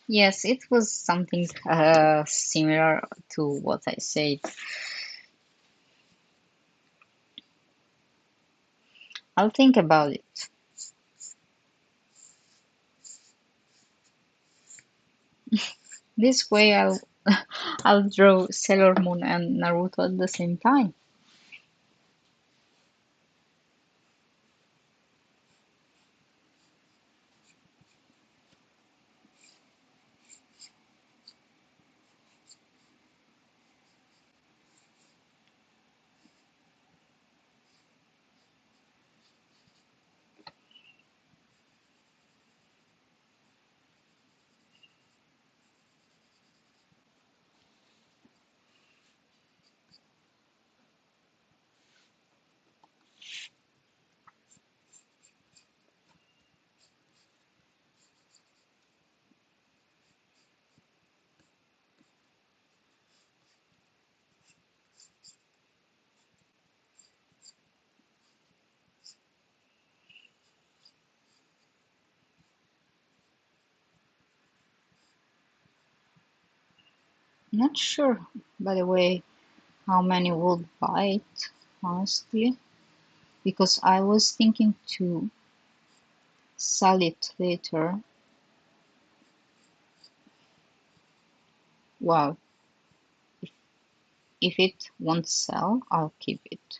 Yes, it was something similar to what I said. I'll think about it. This way I'll draw Sailor Moon and Naruto at the same time. Not sure, by the way, how many would buy it, honestly, because I was thinking to sell it later. Well, if it won't sell, I'll keep it.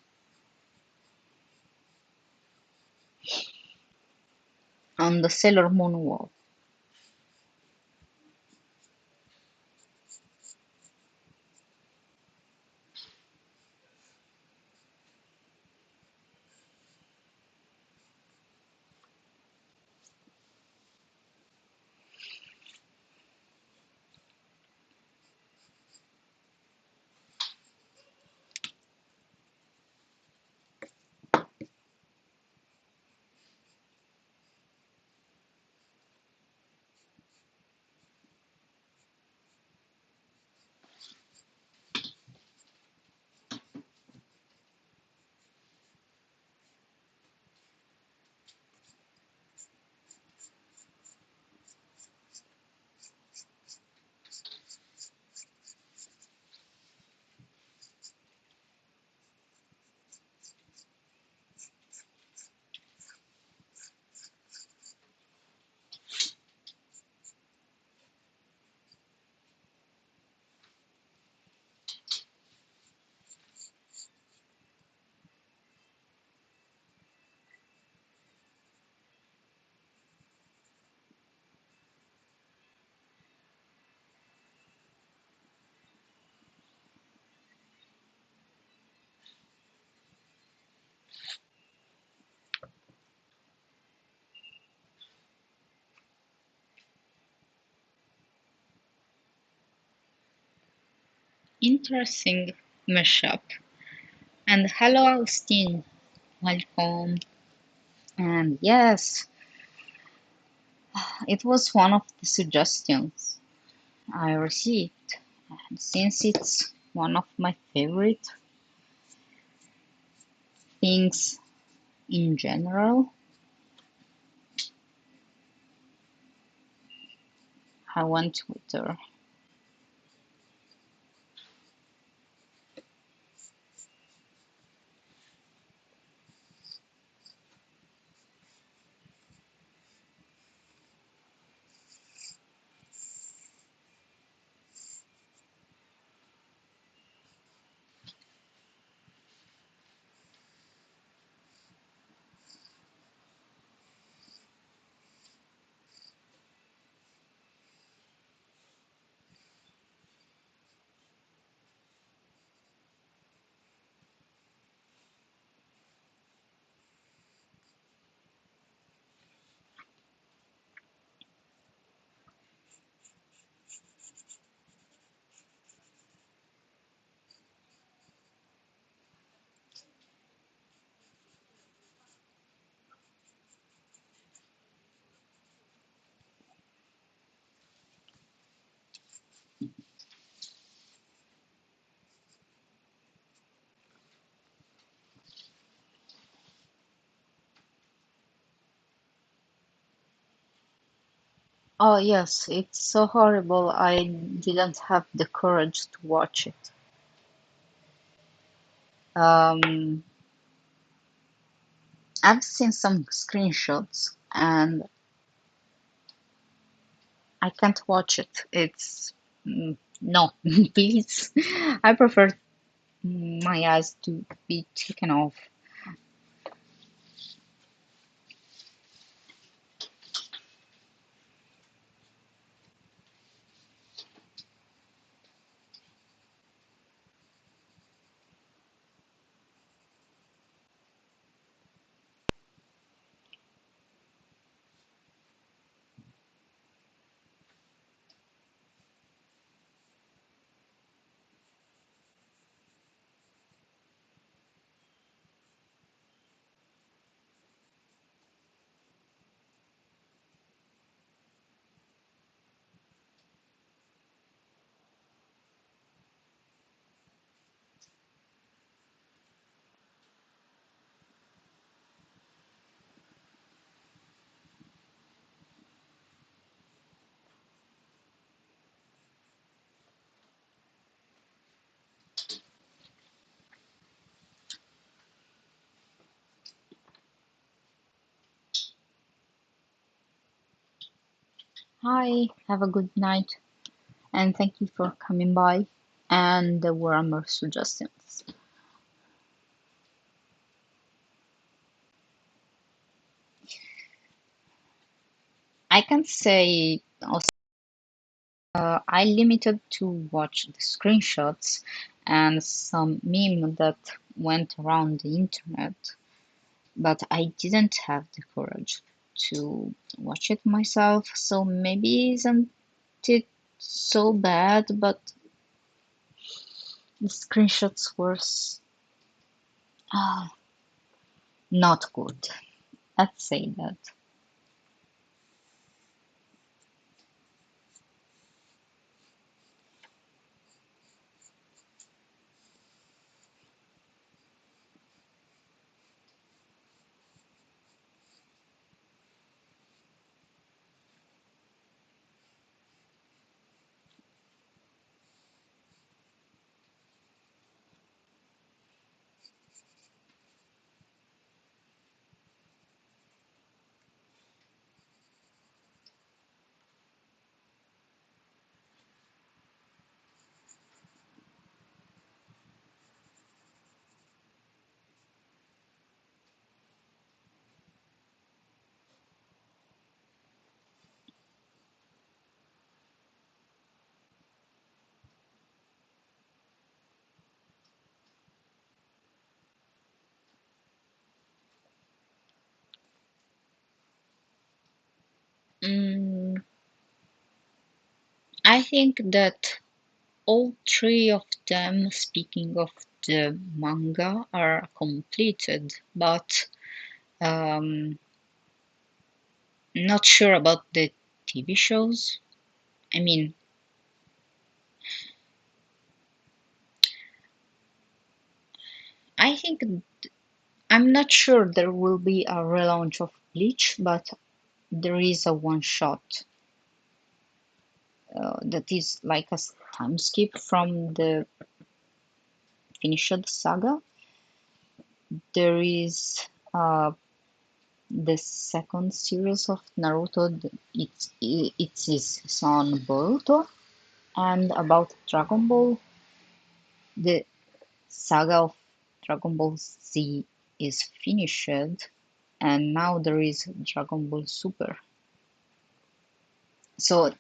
On the Sailor Moon wall. Interesting mashup. And hello, Austin. Welcome. And yes, it was one of the suggestions I received. And since it's one of my favorite things in general, I went with her. Oh, yes, it's so horrible. I didn't have the courage to watch it. Um, I've seen some screenshots and I can't watch it. It's no, please. I prefer my eyes to be taken off. Hi, have a good night, and thank you for coming by and the warmer suggestions. I can say also I limited to watch the screenshots and some meme that went around the internet, but I didn't have the courage to watch it myself. So maybe isn't it so bad, but the screenshots were uh, not good. Let's say that. Mm, I think that all three of them, speaking of the manga, are completed, but um, not sure about the TV shows. I mean, I think I'm not sure there will be a relaunch of Bleach, but there is a one shot that is like a time skip from the finished saga. There is the second series of Naruto. It's his son Boruto, and about Dragon Ball, the saga of Dragon Ball Z is finished, and now there is Dragon Ball Super. So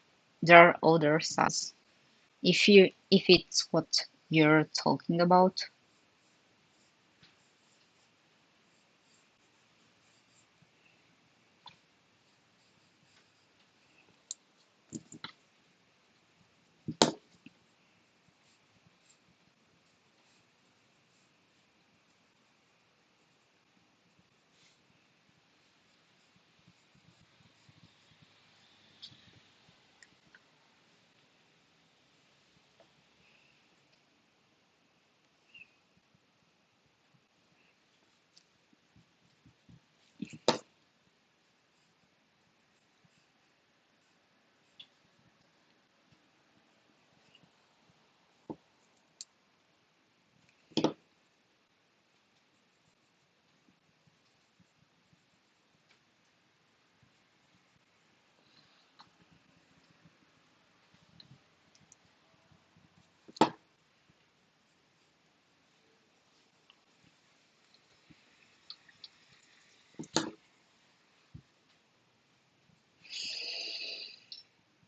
there are other sagas. If it's what you're talking about,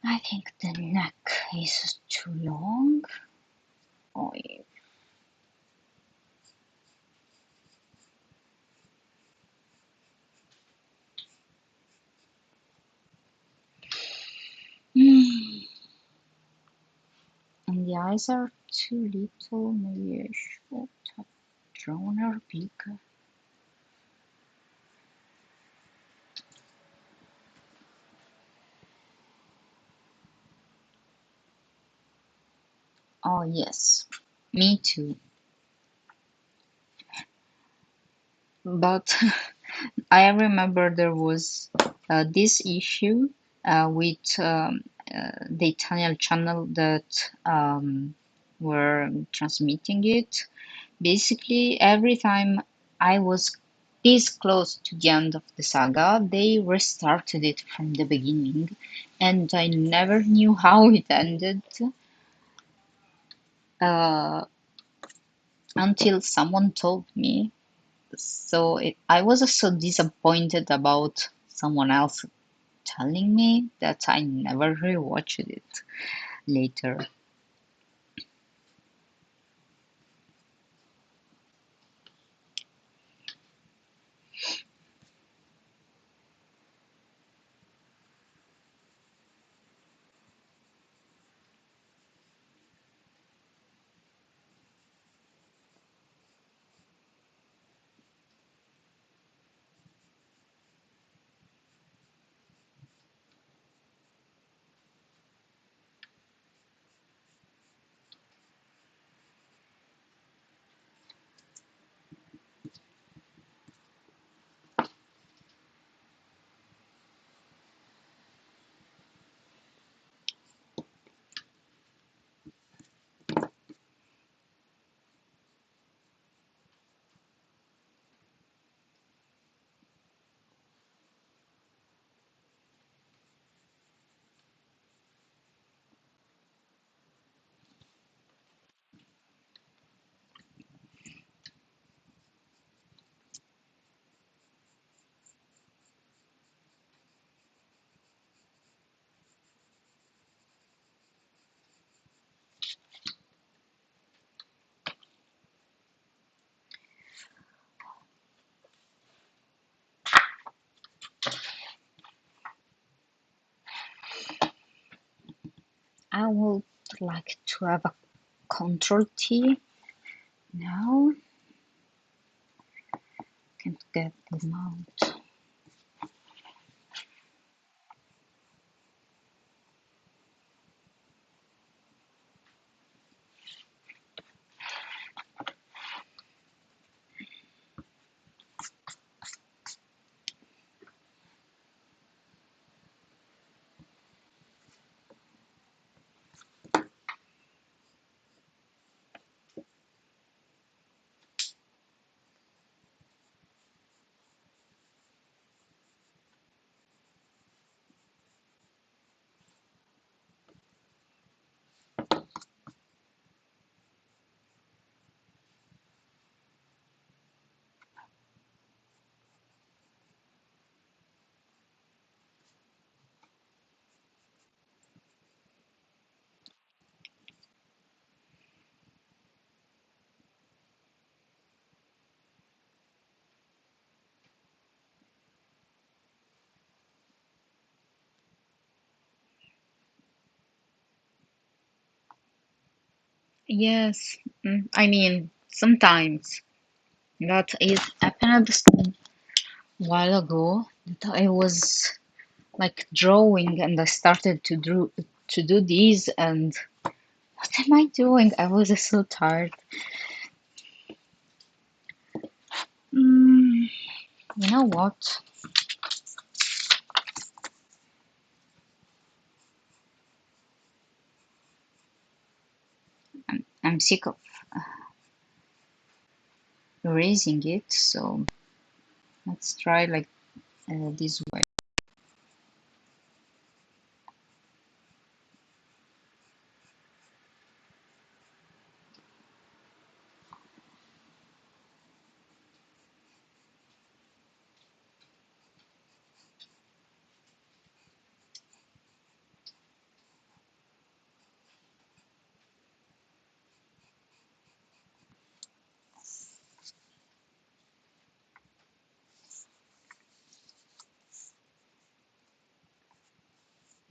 I think the neck is too long. Oh, yeah. Mm. And the eyes are too little. Maybe I should have drawn her bigger. Oh, yes, me too. But I remember there was this issue with the Italian channel that were transmitting it. Basically, every time I was this close to the end of the saga, they restarted it from the beginning, and I never knew how it ended uh, until someone told me. I was so disappointed about someone else telling me that I never rewatched it later. I would like to have a Control T. Now can't get them out. Yes, I mean, sometimes that is happened a while ago that I was like drawing and I started to do these and what am I doing? I was so tired. Mm, you know what? I'm sick of erasing it, so let's try like this way.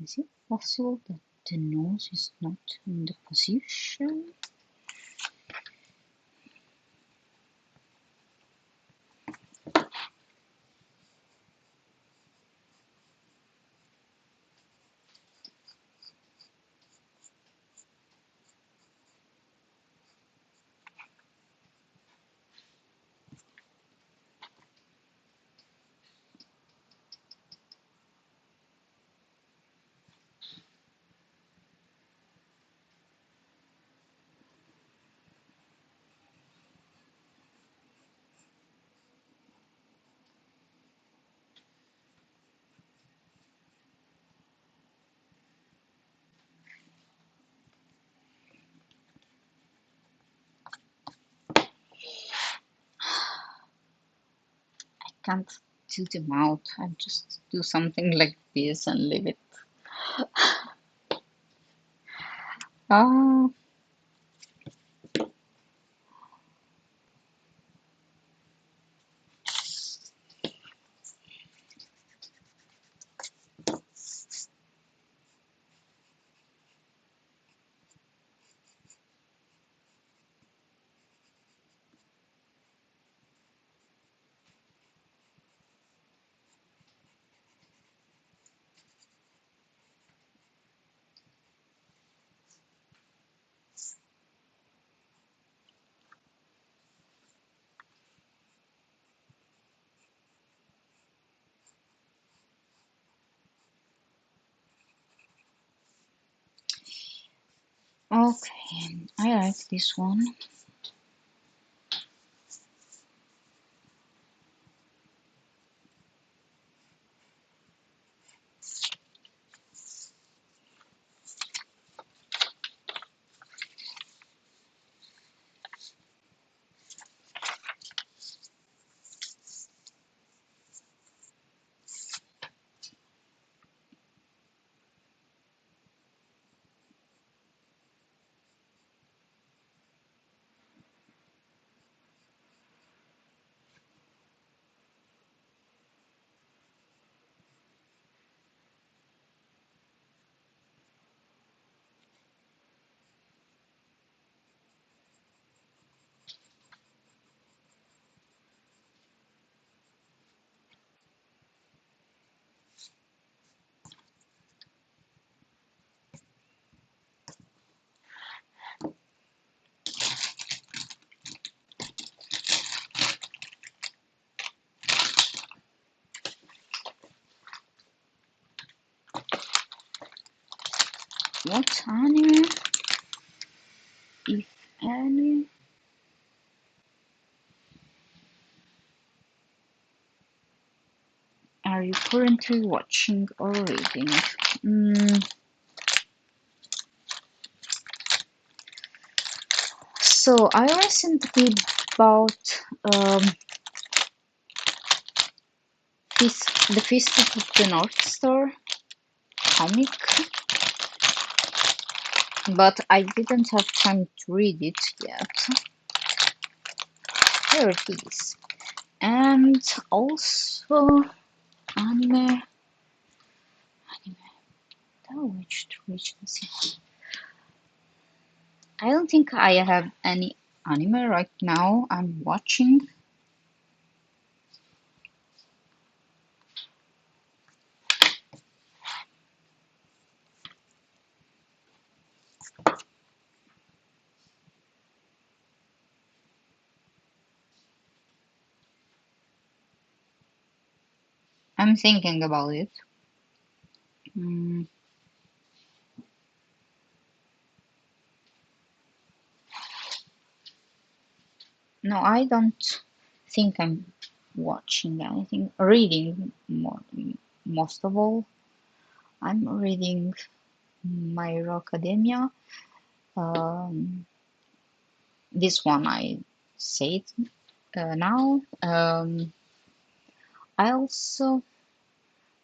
Is it possible that the nose is not in the position? I can't do the mouth. I just do something like this and leave it. Ah, okay. I like this one. What anime, if any, are you currently watching or reading? Mm, so I recently bought the Fist of the North Star comic, but I didn't have time to read it yet. Here it is. And also anime, which let's see. I don't think I have any anime right now I'm watching. I'm thinking about it. Mm, no, I don't think I'm watching anything. Reading more, most of all. I'm reading My Hero Academia. Um, this one I say it now. I also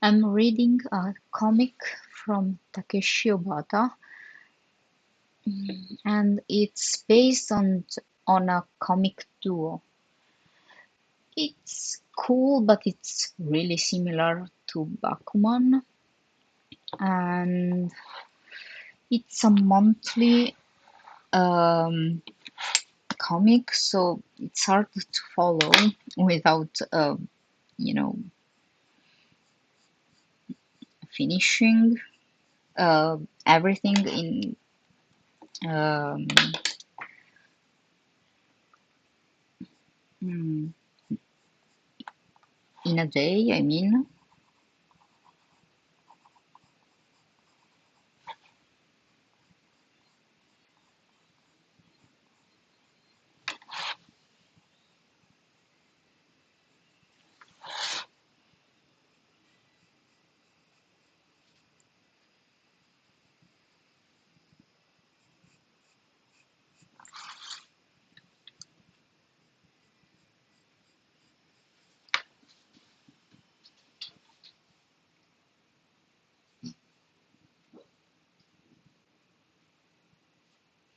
am reading a comic from Takeshi Obata, and it's based on a comic duo. It's cool, but it's really similar to Bakuman, and it's a monthly um, comic, so it's hard to follow without, you know, finishing everything um, mm, in a day. I mean,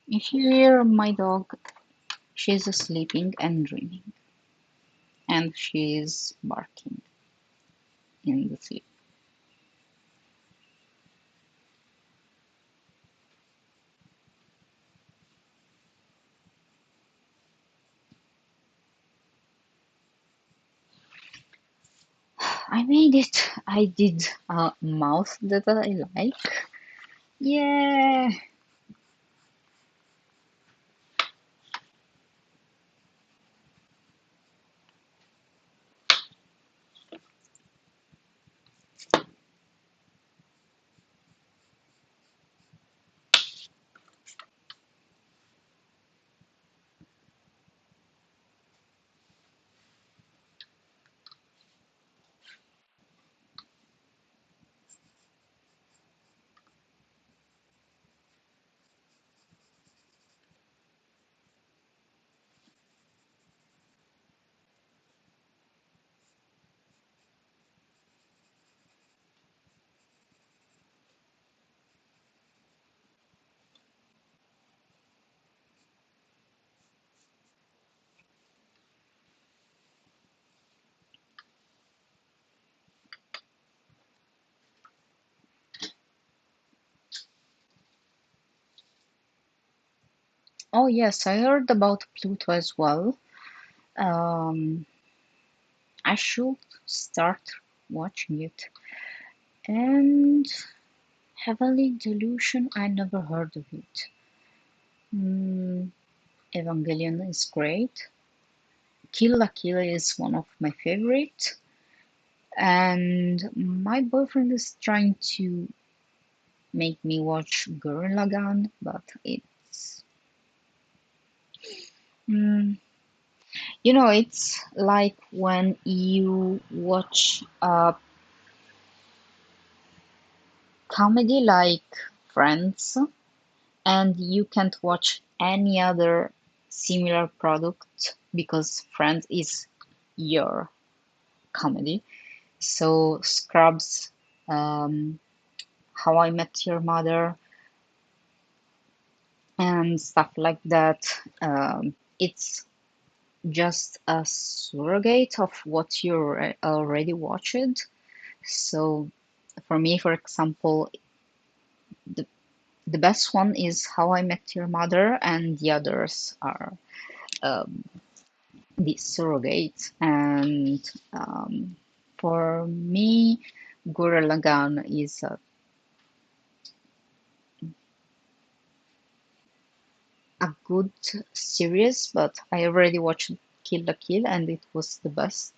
if you hear my dog, she's sleeping and dreaming, and she's barking in the sleep. I made it. I did a mouse that I like. Yeah. Oh yes, I heard about Pluto as well. Um, I should start watching it. And Heavenly Delusion, I never heard of it. Mm, Evangelion is great. Kill la Kill is one of my favorite. And my boyfriend is trying to make me watch Gurren Lagann, but it's mm, it's like when you watch a comedy like Friends and you can't watch any other similar product because Friends is your comedy. So Scrubs, um, How I Met Your Mother, and stuff like that. It's just a surrogate of what you already watched. So for me, for example, the the best one is How I Met Your Mother, and the others are um, the surrogate. And for me, Gurren Lagann is a good series, but I already watched Kill la Kill, and it was the best.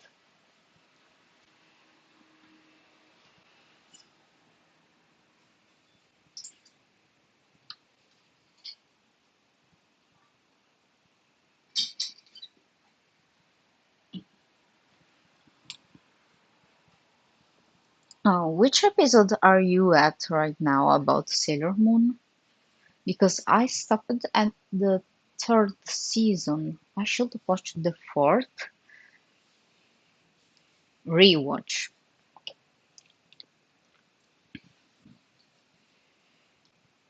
Which episode are you at right now about Sailor Moon? Because I stopped at the third season. I should watch the fourth rewatch.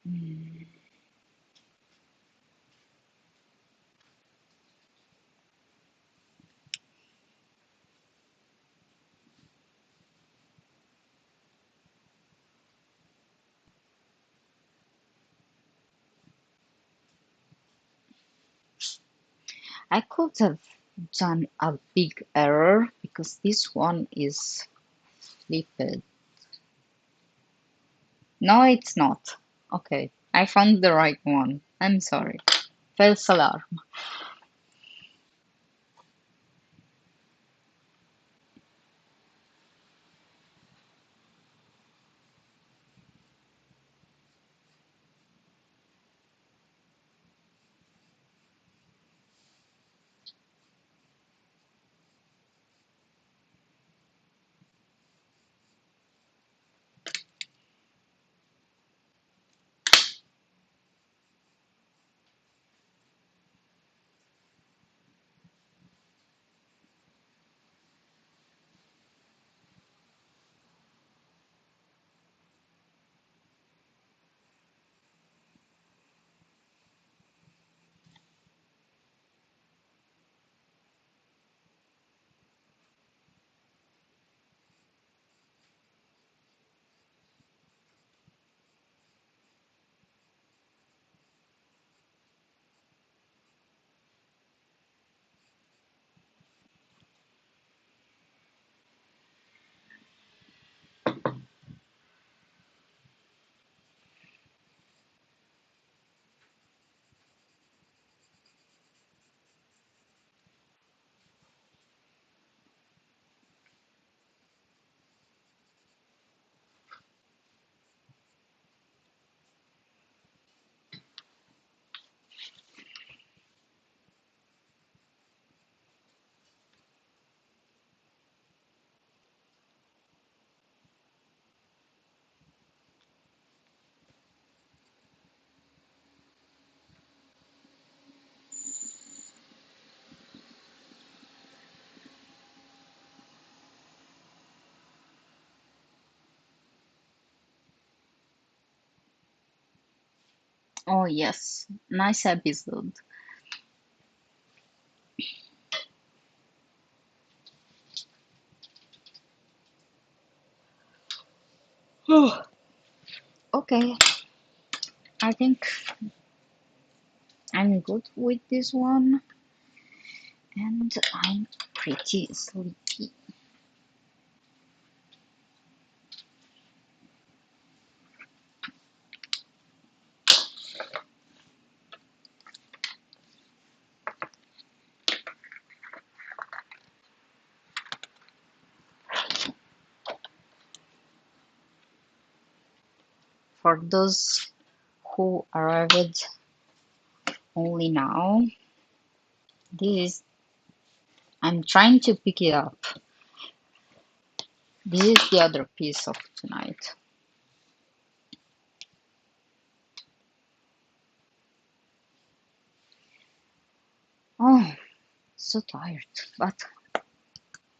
Mm, I could have done a big error because this one is flipped. No, it's not. Okay, I found the right one. I'm sorry. False alarm. Oh, yes. Nice episode. Okay, I think I'm good with this one, and I'm pretty sleepy. For those who arrived only now, this is, I'm trying to pick it up. This is the other piece of tonight. Oh, so tired, but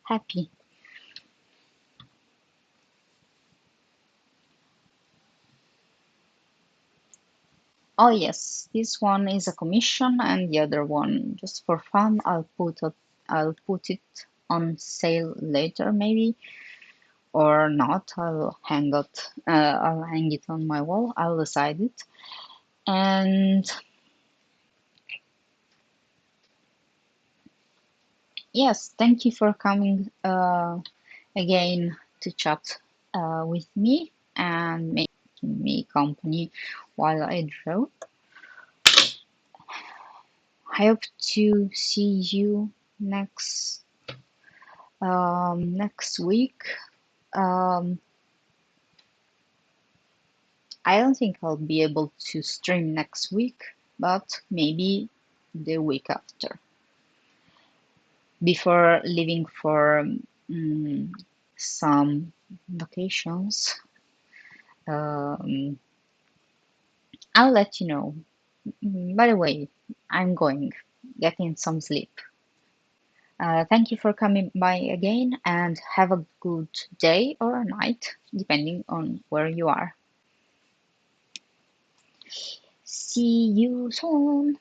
happy. Oh yes, this one is a commission, and the other one just for fun. I'll put it on sale later, maybe, or not. I'll hang it on my wall. I'll decide it. And yes, thank you for coming again to chat with me and making me company while I draw. I hope to see you next week. Um, I don't think I'll be able to stream next week, but maybe the week after, before leaving for mm, some vacations. Um, I'll let you know. By the way, I'm going, getting some sleep. Thank you for coming by again and have a good day or night, depending on where you are. See you soon.